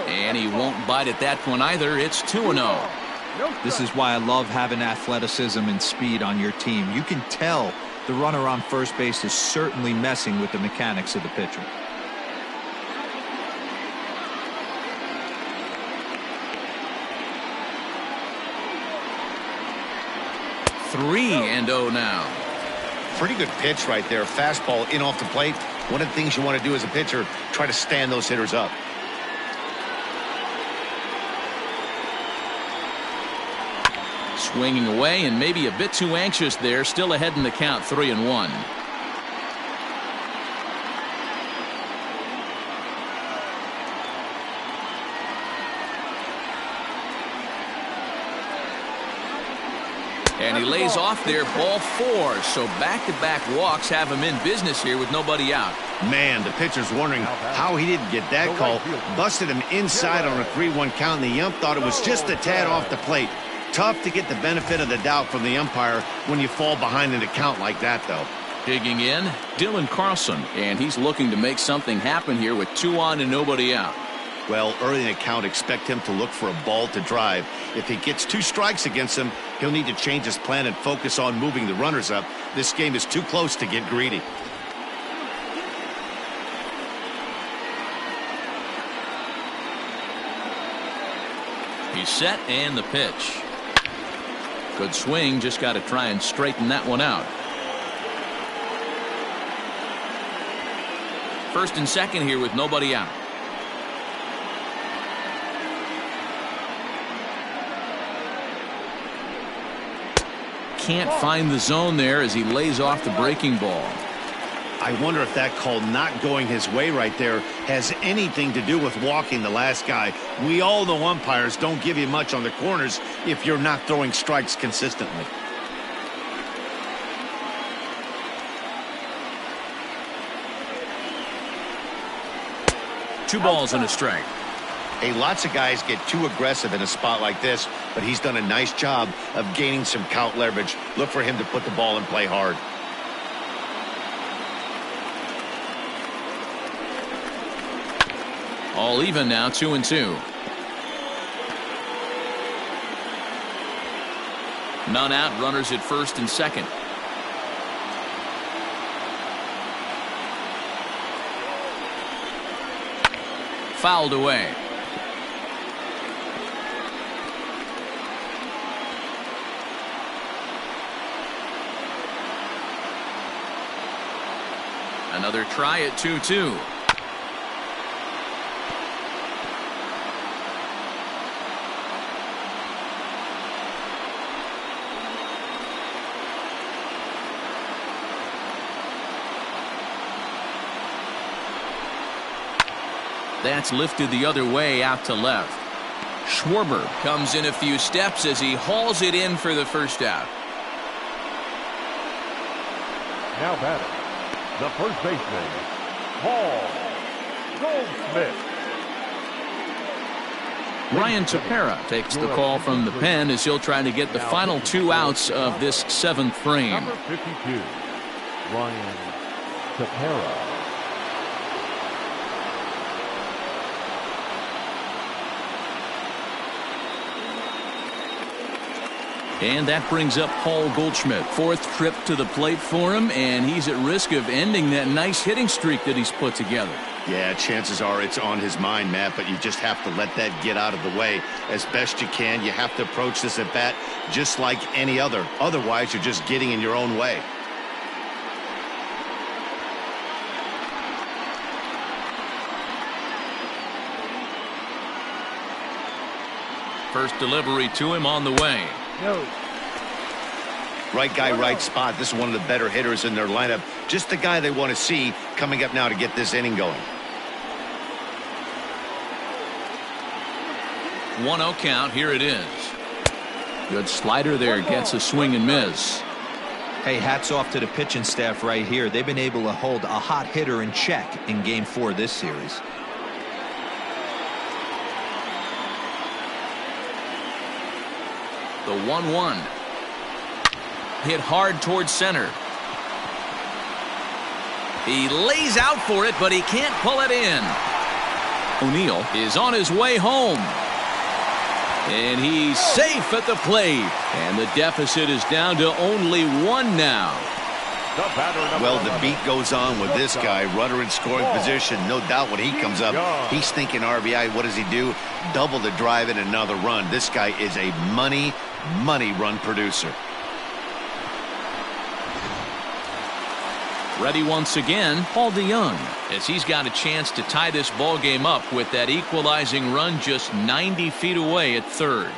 And he won't bite at that one either. It's 2-0. This is why I love having athleticism and speed on your team. You can tell the runner on first base is certainly messing with the mechanics of the pitcher. Three and 0 now. Pretty good pitch right there. Fastball in off the plate. One of the things you want to do as a pitcher, try to stand those hitters up. Swinging away and maybe a bit too anxious there. Still ahead in the count, 3-1. And he lays off there, ball 4. So back-to-back walks have him in business here with nobody out. Man, the pitcher's wondering how he didn't get that call. Busted him inside on a 3-1 count, and the ump thought it was just a tad off the plate. Tough to get the benefit of the doubt from the umpire when you fall behind in a count like that, though. Digging in, Dylan Carlson, and he's looking to make something happen here with 2 on and nobody out. Well, early in the count, expect him to look for a ball to drive. If he gets 2 strikes against him, he'll need to change his plan and focus on moving the runners up. This game is too close to get greedy. He's set and the pitch. Good swing, just got to try and straighten that one out. First and second here with nobody out. Can't find the zone there as he lays off the breaking ball. I wonder if that call not going his way right there has anything to do with walking the last guy. We all know umpires don't give you much on the corners if you're not throwing strikes consistently. Two balls and a strike. Hey, lots of guys get too aggressive in a spot like this, but he's done a nice job of gaining some count leverage. Look for him to put the ball and play hard. All even now, 2-2. None out, runners at first and second. Fouled away. Another try at 2-2. That's lifted the other way out to left. Schwarber comes in a few steps as he hauls it in for the first out. Now batting, the first baseman, Goldschmidt. Bryant takes the call from the pen as he'll try to get the final 2 outs of this 7th frame. Number 52, Bryant. And that brings up Paul Goldschmidt. 4th trip to the plate for him, and he's at risk of ending that nice hitting streak that he's put together. Yeah, chances are it's on his mind, Matt, but you just have to let that get out of the way as best you can. You have to approach this at bat just like any other. Otherwise, you're just getting in your own way. First delivery to him on the way. No. Right guy, right spot. This is one of the better hitters in their lineup. Just the guy they want to see coming up now to get this inning going. 1-0 count. Here it is. Good slider there. Gets a swing and miss. Hey, hats off to the pitching staff right here. They've been able to hold a hot hitter in check in Game 4 this series. The 1-1. Hit hard towards center. He lays out for it, but he can't pull it in. O'Neill is on his way home. And he's safe at the plate. And the deficit is down to only 1 now. Well, the beat goes on with this guy. Runner in scoring position. No doubt when he comes up, he's thinking RBI. What does he do? Double the drive and another run. This guy is a money run producer. Ready once again, Paul Deyoung, as he's got a chance to tie this ball game up with that equalizing run just 90 feet away at third.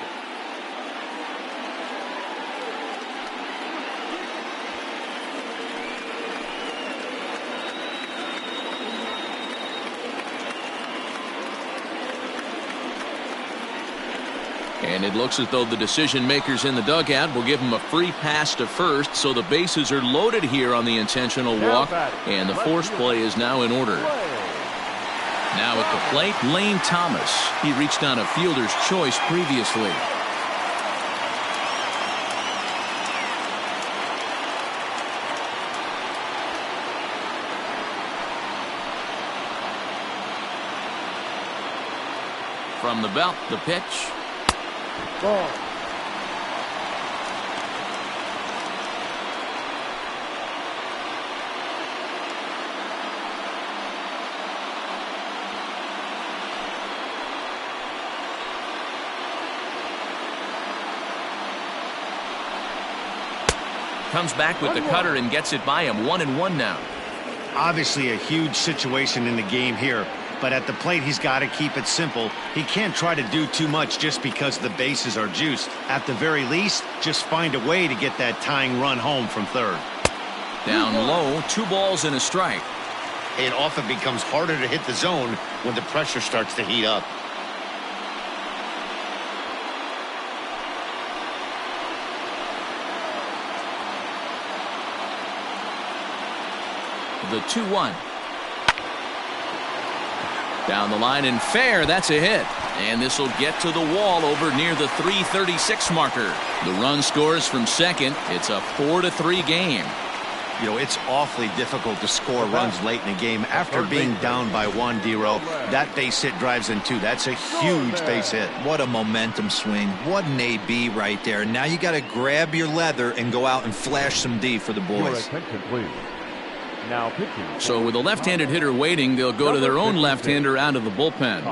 And it looks as though the decision makers in the dugout will give him a free pass to first, so the bases are loaded here on the intentional walk, and the force play is now in order. Now at the plate, Lane Thomas. He reached on a fielder's choice previously. From the belt, the pitch. Ball. Comes back with the cutter and gets it by him. 1-1 now. Obviously a huge situation in the game here, but at the plate he's got to keep it simple. He can't try to do too much just because the bases are juiced. At the very least, just find a way to get that tying run home from third. Down low, 2 balls and a strike. It often becomes harder to hit the zone when the pressure starts to heat up. The 2-1. Down the line and fair. That's a hit. And this will get to the wall over near the 336 marker. The run scores from second. It's a 4-3 game. You know, it's awfully difficult to score runs late in the game after being down by 1, D-Row. That base hit drives in 2. That's a huge base hit. What a momentum swing. What an AB right there. Now you got to grab your leather and go out and flash some D for the boys. Now pitching. So with a left-handed hitter waiting, they'll go to their own left-hander out of the bullpen.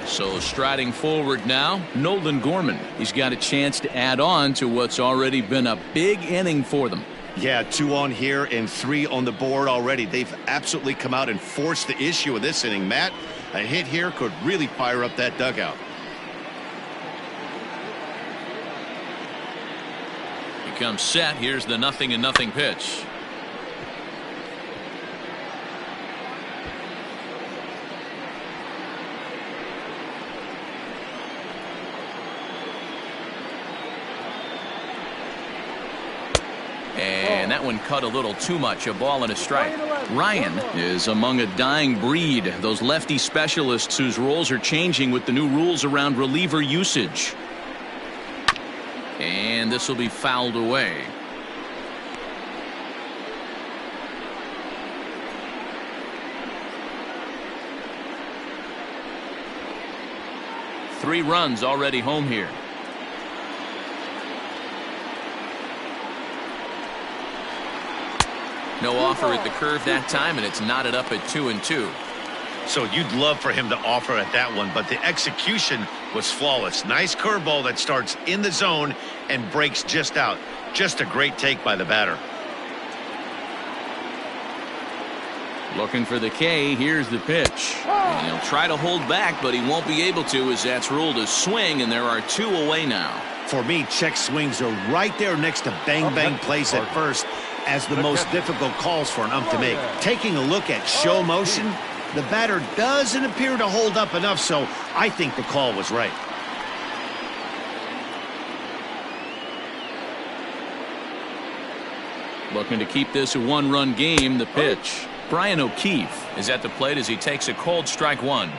So striding forward now, Nolan Gorman. He's got a chance to add on to what's already been a big inning for them. Yeah, 2 on here and 3 on the board already. They've absolutely come out and forced the issue of this inning, Matt. A hit here could really fire up that dugout. He comes set. Here's the 0-0 pitch. And that one cut a little too much. A ball and a strike. Ryan is among a dying breed. Those lefty specialists whose roles are changing with the new rules around reliever usage. And this will be fouled away. Three runs already home here. No offer at the curve that time, and it's knotted up at 2-2. So you'd love for him to offer at that one, but the execution was flawless. Nice curveball that starts in the zone and breaks just out. Just a great take by the batter. Looking for the K. Here's the pitch. And he'll try to hold back, but he won't be able to, as that's ruled a swing, and there are 2 away now. For me, check swings are right there next to bang plays at first as the most difficult calls for an ump to make. Taking a look at show motion, the batter doesn't appear to hold up enough, so I think the call was right. Looking to keep this a 1-run game. The pitch. Brian O'Keefe is at the plate as he takes a cold strike 1.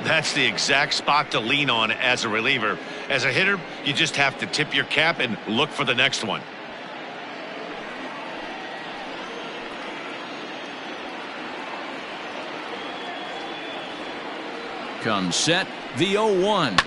That's the exact spot to lean on as a reliever. As a hitter, you just have to tip your cap and look for the next one. Comes set, the 0-1.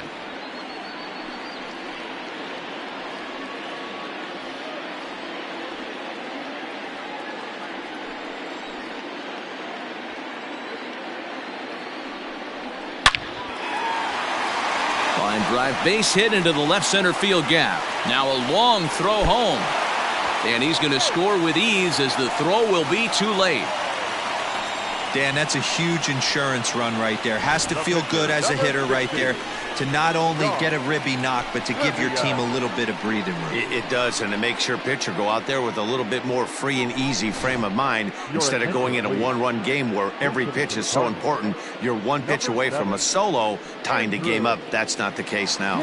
Line drive, base hit into the left center field gap. Now a long throw home. And he's going to score with ease as the throw will be too late. Dan, that's a huge insurance run right there. Has to feel good as a hitter right there to not only get a ribby knock, but to give your team a little bit of breathing room. It does, and it makes your pitcher go out there with a little bit more free and easy frame of mind instead of going in a 1-run game where every pitch is so important. You're 1 pitch away from a solo tying the game up. That's not the case now.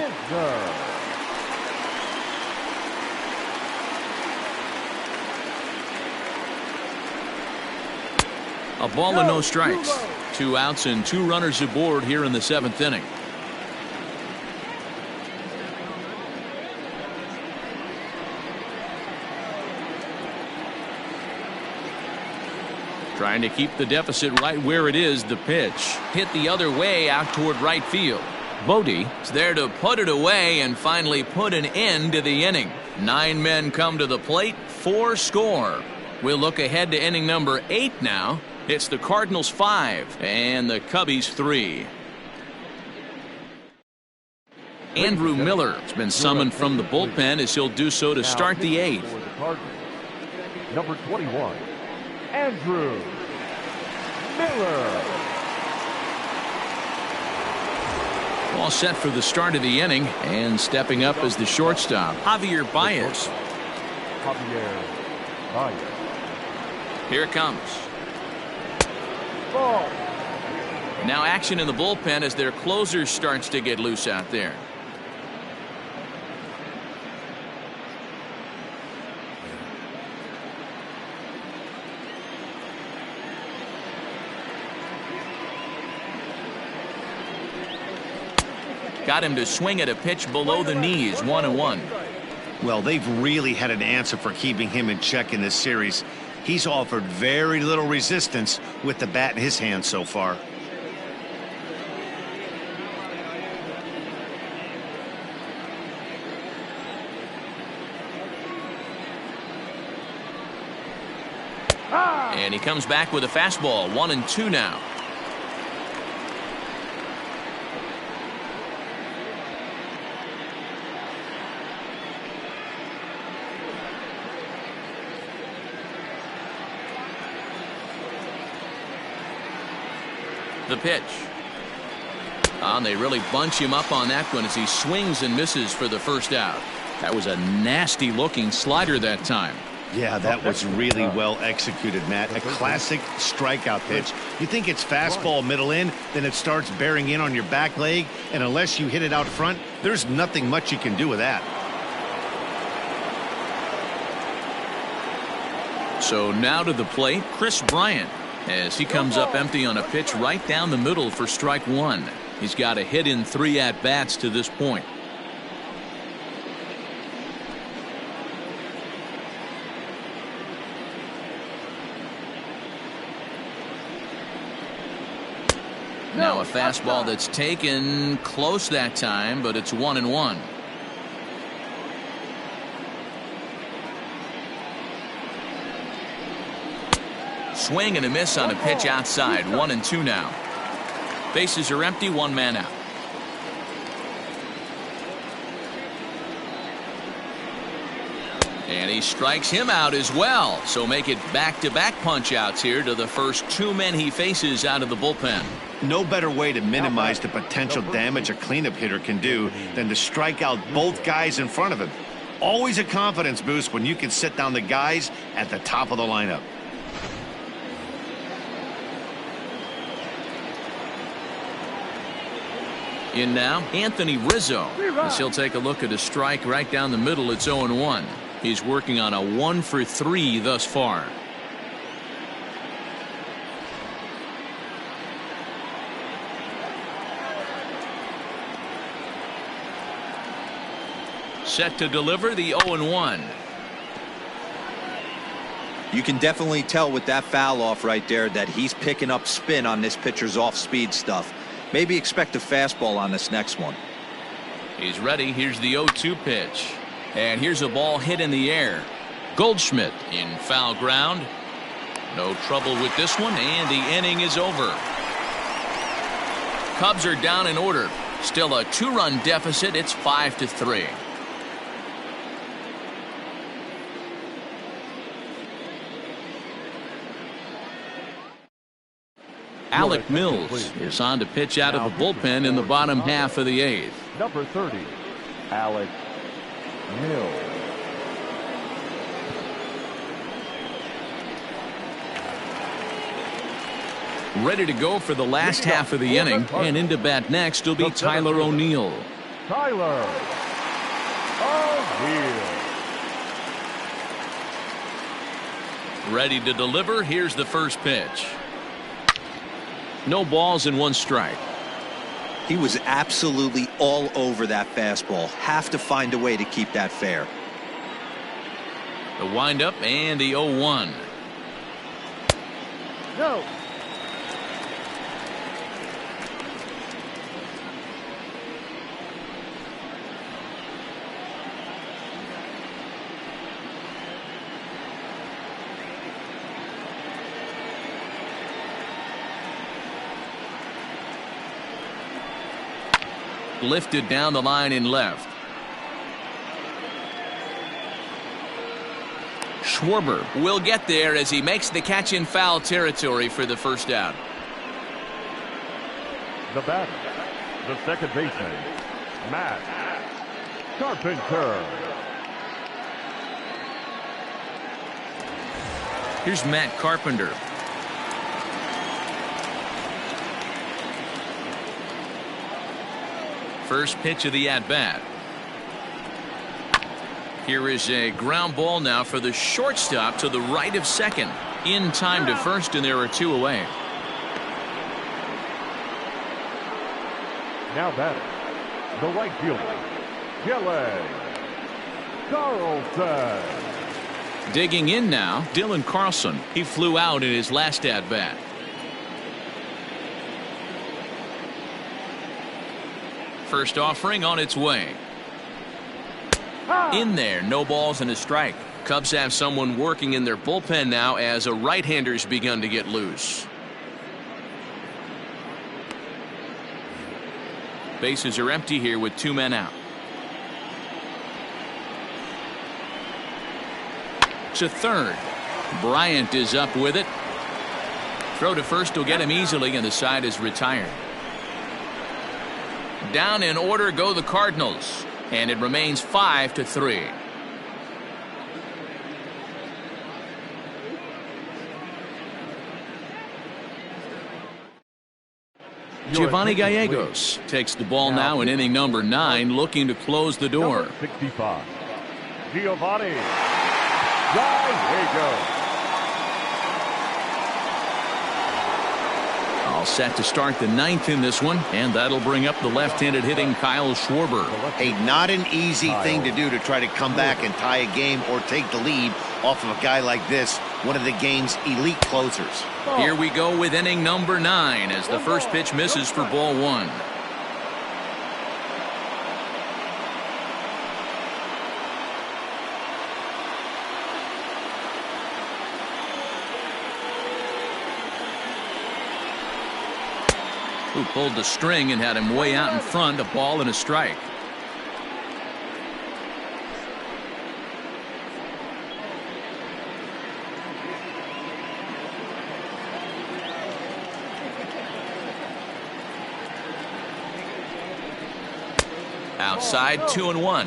A ball and no strikes. 2 outs and 2 runners aboard here in the 7th inning. Trying to keep the deficit right where it is. The pitch hit the other way out toward right field. Bode is there to put it away and finally put an end to the inning. 9 men come to the plate, 4 score. We'll look ahead to inning number 8 now. It's the Cardinals 5 and the Cubbies 3. Andrew Miller has been summoned from the bullpen as he'll do so to start the 8th. Number 21, Andrew Miller. All set for the start of the inning, and stepping up as the shortstop, Javier Baez. Javier Baez. Here it comes. Ball. Now action in the bullpen as their closer starts to get loose out there. Got him to swing at a pitch below the knees, 1-1. Well, they've really had an answer for keeping him in check in this series. He's offered very little resistance with the bat in his hand so far. And he comes back with a fastball, 1-2 now. The pitch. And they really bunch him up on that one as he swings and misses for the first out. That was a nasty looking slider that time. Yeah, that was really well executed, Matt. A classic strikeout pitch. You think it's fastball middle in, then it starts bearing in on your back leg, and unless you hit it out front, there's nothing much you can do with that. So now to the plate, Kris Bryant, as he comes up empty on a pitch right down the middle for strike one. He's got a hit in 3 at-bats to this point. Now a fastball that's taken close that time, but it's 1-1. Swing and a miss on a pitch outside, 1-2 now. Bases are empty, 1 man out. And he strikes him out as well. So make it back-to-back punch-outs here to the first 2 men he faces out of the bullpen. No better way to minimize the potential damage a cleanup hitter can do than to strike out both guys in front of him. Always a confidence boost when you can sit down the guys at the top of the lineup. In now, Anthony Rizzo. As he'll take a look at a strike right down the middle. It's 0-1. He's working on a 1-for-3 thus far. Set to deliver the 0-1. You can definitely tell with that foul off right there that he's picking up spin on this pitcher's off-speed stuff. Maybe expect a fastball on this next one. He's ready. Here's the 0-2 pitch. And here's a ball hit in the air. Goldschmidt in foul ground. No trouble with this one, and the inning is over. Cubs are down in order. Still a 2-run deficit. It's 5-3. Alec Mills is on to pitch out of the bullpen in the bottom half of the 8th. Number 30, Alec Mills. Ready to go for the last half of the inning, and into bat next will be Tyler O'Neill. Tyler O'Neill. Ready to deliver. Here's the first pitch. No balls and 1 strike. He was absolutely all over that fastball. Have to find a way to keep that fair. The windup and the 0-1. No. Lifted down the line in left. Schwarber will get there as he makes the catch in foul territory for the first out. The batter, the second baseman, Matt Carpenter. Here's Matt Carpenter. First pitch of the at-bat. Here is a ground ball now for the shortstop to the right of second. In time to first, and there are 2 away. Now batting, the right fielder, Carlson. Digging in now, Dylan Carlson. He flew out in his last at-bat. First offering on its way. In there, no balls and a strike. Cubs have someone working in their bullpen now as a right-hander's begun to get loose. Bases are empty here with 2 men out. To third. Bryant is up with it. Throw to first will get him easily, and the side is retired. Down in order go the Cardinals, and it remains 5-3. Giovanni Gallegos takes the ball now in inning number 9, looking to close the door. 65. Giovanni Gallegos. All set to start the 9th in this one, and that'll bring up the left-handed hitting Kyle Schwarber. Hey, not an easy thing to do to try to come back and tie a game or take the lead off of a guy like this, one of the game's elite closers. Here we go with inning number 9 as the first pitch misses for ball 1. Who pulled the string and had him way out in front, a ball and a strike. Outside, 2-1.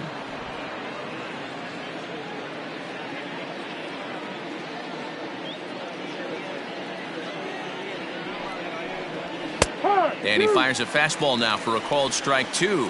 And he fires a fastball now for a called strike 2.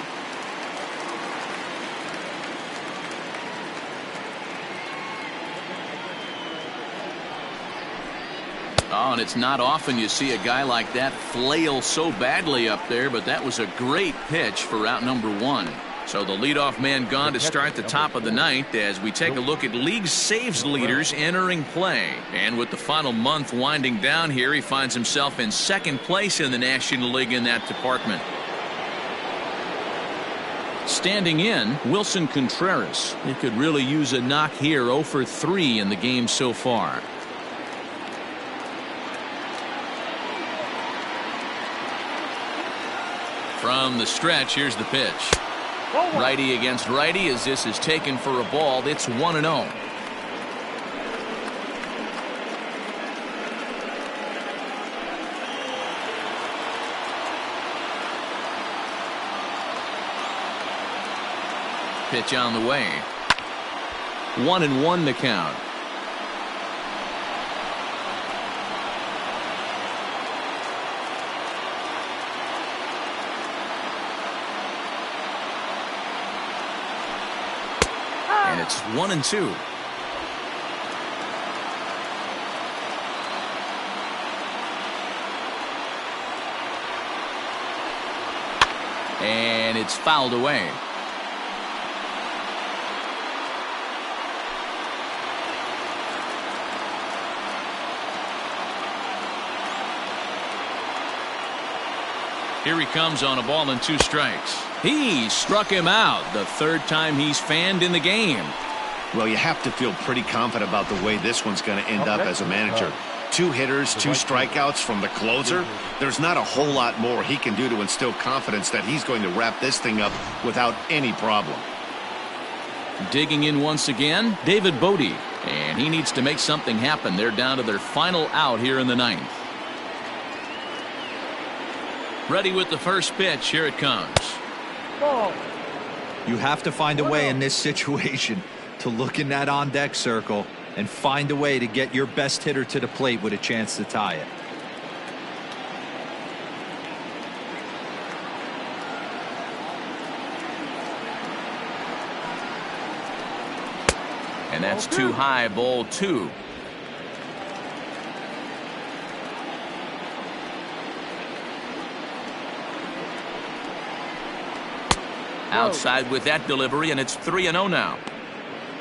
Oh, and it's not often you see a guy like that flail so badly up there, but that was a great pitch for out number 1. So the leadoff man gone to start the top of the 9th as we take a look at league saves leaders entering play. And with the final month winding down here, he finds himself in 2nd place in the National League in that department. Standing in, Wilson Contreras. He could really use a knock here, 0 for 3 in the game so far. From the stretch, here's the pitch. Righty against righty as this is taken for a ball. It's 1-0. Pitch on the way. 1-1 the count. And it's 1-2. And it's fouled away. Here he comes on a ball and 2 strikes. He struck him out the 3rd time he's fanned in the game. Well, you have to feel pretty confident about the way this one's going to end up as a manager. 2 hitters, 2 strikeouts from the closer. There's not a whole lot more he can do to instill confidence that he's going to wrap this thing up without any problem. Digging in once again, David Bode. And he needs to make something happen. They're down to their final out here in the 9th. Ready with the first pitch. Here it comes. You have to find a way in this situation to look in that on-deck circle and find a way to get your best hitter to the plate with a chance to tie it. And that's too high, ball 2. Outside with that delivery, and it's 3-0 now.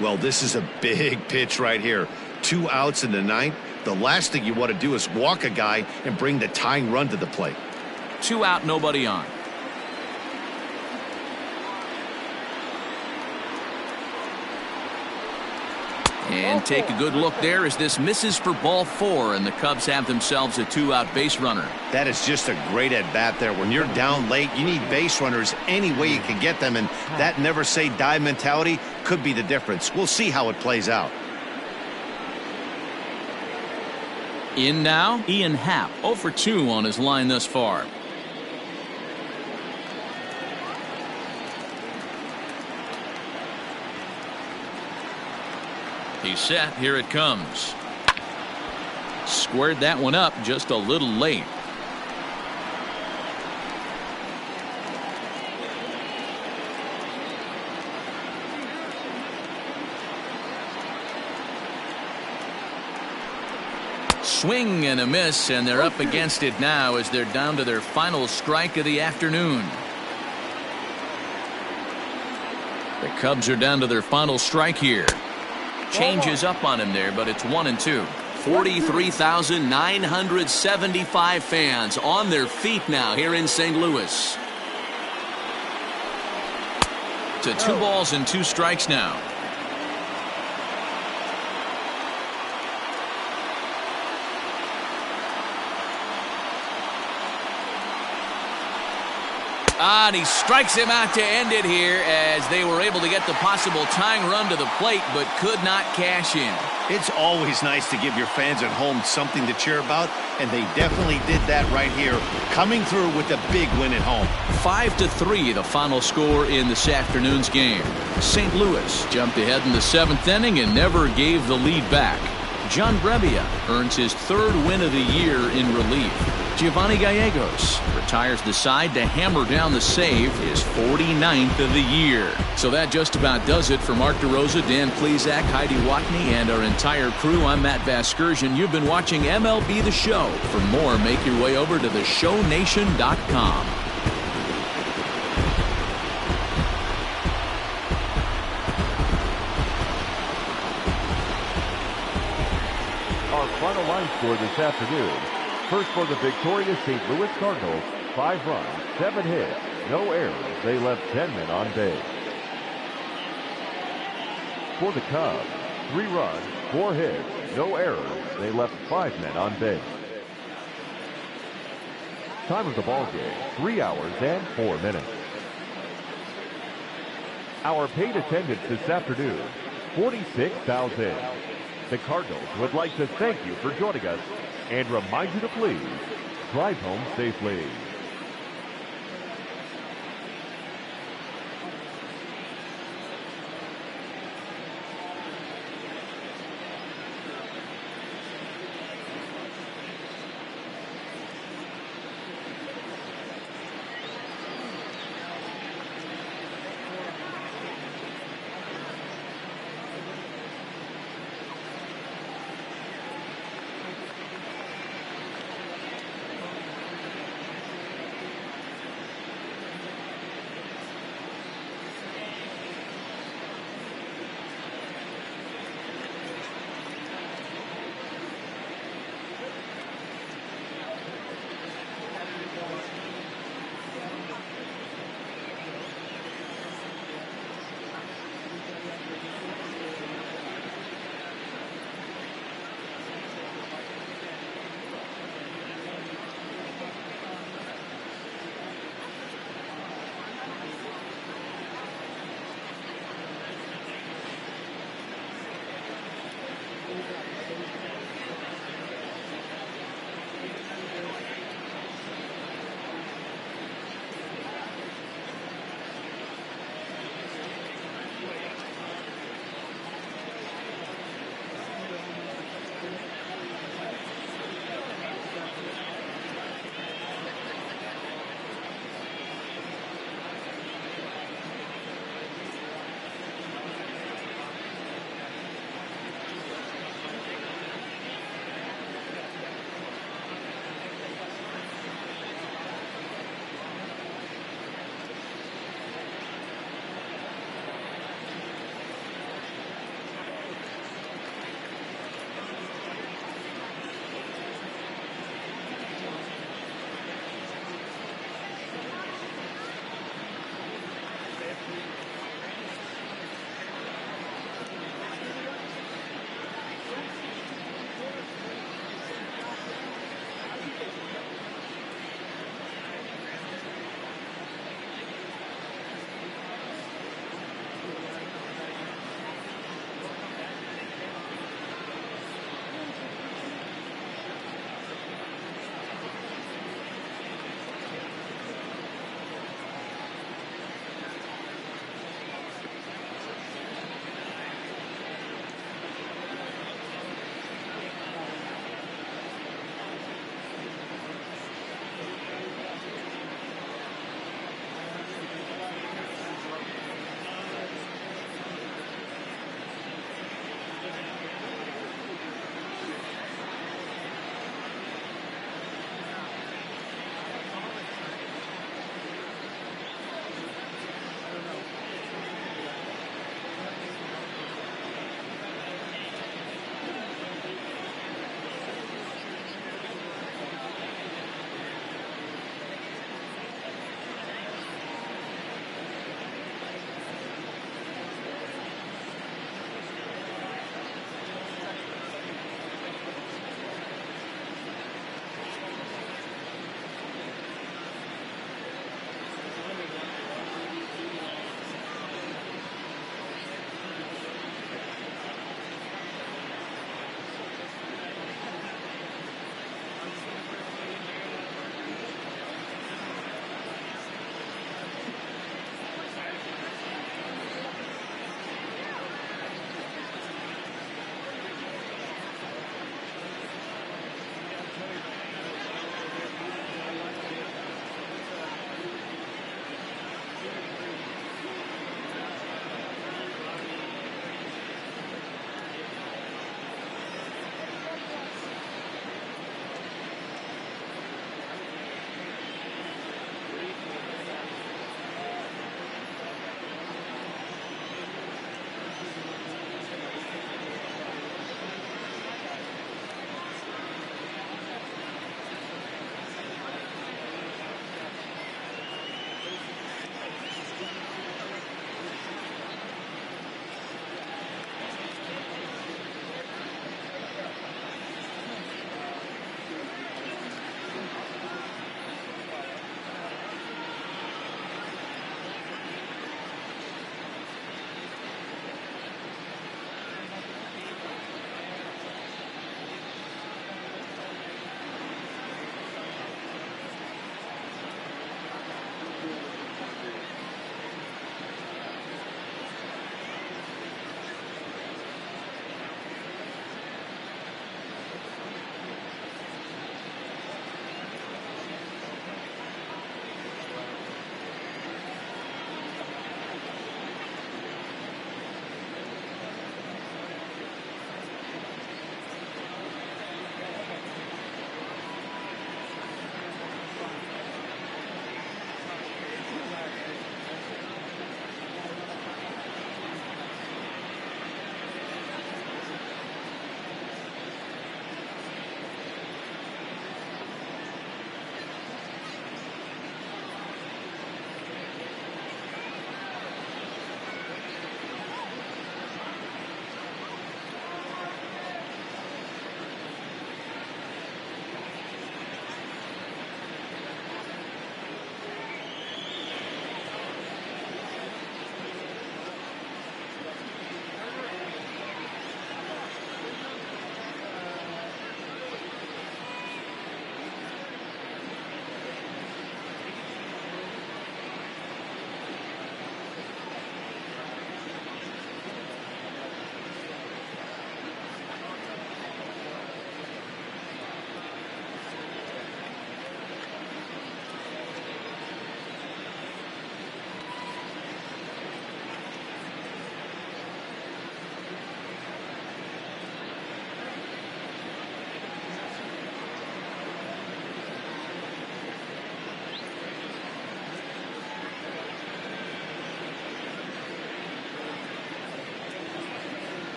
Well, this is a big pitch right here. 2 outs in the ninth. The last thing you want to do is walk a guy and bring the tying run to the plate. 2 out, nobody on. And take a good look there as this misses for ball 4, and the Cubs have themselves a 2-out base runner. That is just a great at-bat there. When you're down late, you need base runners any way you can get them, and that never-say-die mentality could be the difference. We'll see how it plays out. In now, Ian Happ, 0 for 2 on his line thus far. He's set. Here it comes. Squared that one up just a little late. Swing and a miss, and they're up against it now as they're down to their final strike of the afternoon. The Cubs are down to their final strike here. Changes up on him there, but it's 1-2. 43,975 fans on their feet now here in St. Louis. To 2 balls and 2 strikes now. And he strikes him out to end it here as they were able to get the possible tying run to the plate but could not cash in. It's always nice to give your fans at home something to cheer about, and they definitely did that right here, coming through with a big win at home. 5-3 the final score in this afternoon's game. St. Louis jumped ahead in the 7th inning and never gave the lead back. John Brebbia earns his 3rd win of the year in relief. Giovanni Gallegos retires the side to hammer down the save, his 49th of the year. So that just about does it for Mark DeRosa, Dan Plesac, Heidi Watney, and our entire crew. I'm Matt Vasgersian. You've been watching MLB The Show. For more, make your way over to theshownation.com. Our final line score this afternoon. First for the victorious St. Louis Cardinals, 5 runs, 7 hits, no errors. They left 10 men on base. For the Cubs, 3 runs, 4 hits, no errors. They left 5 men on base. Time of the ball game, 3 hours and 4 minutes. Our paid attendance this afternoon, 46,000. The Cardinals would like to thank you for joining us and remind you to please drive home safely.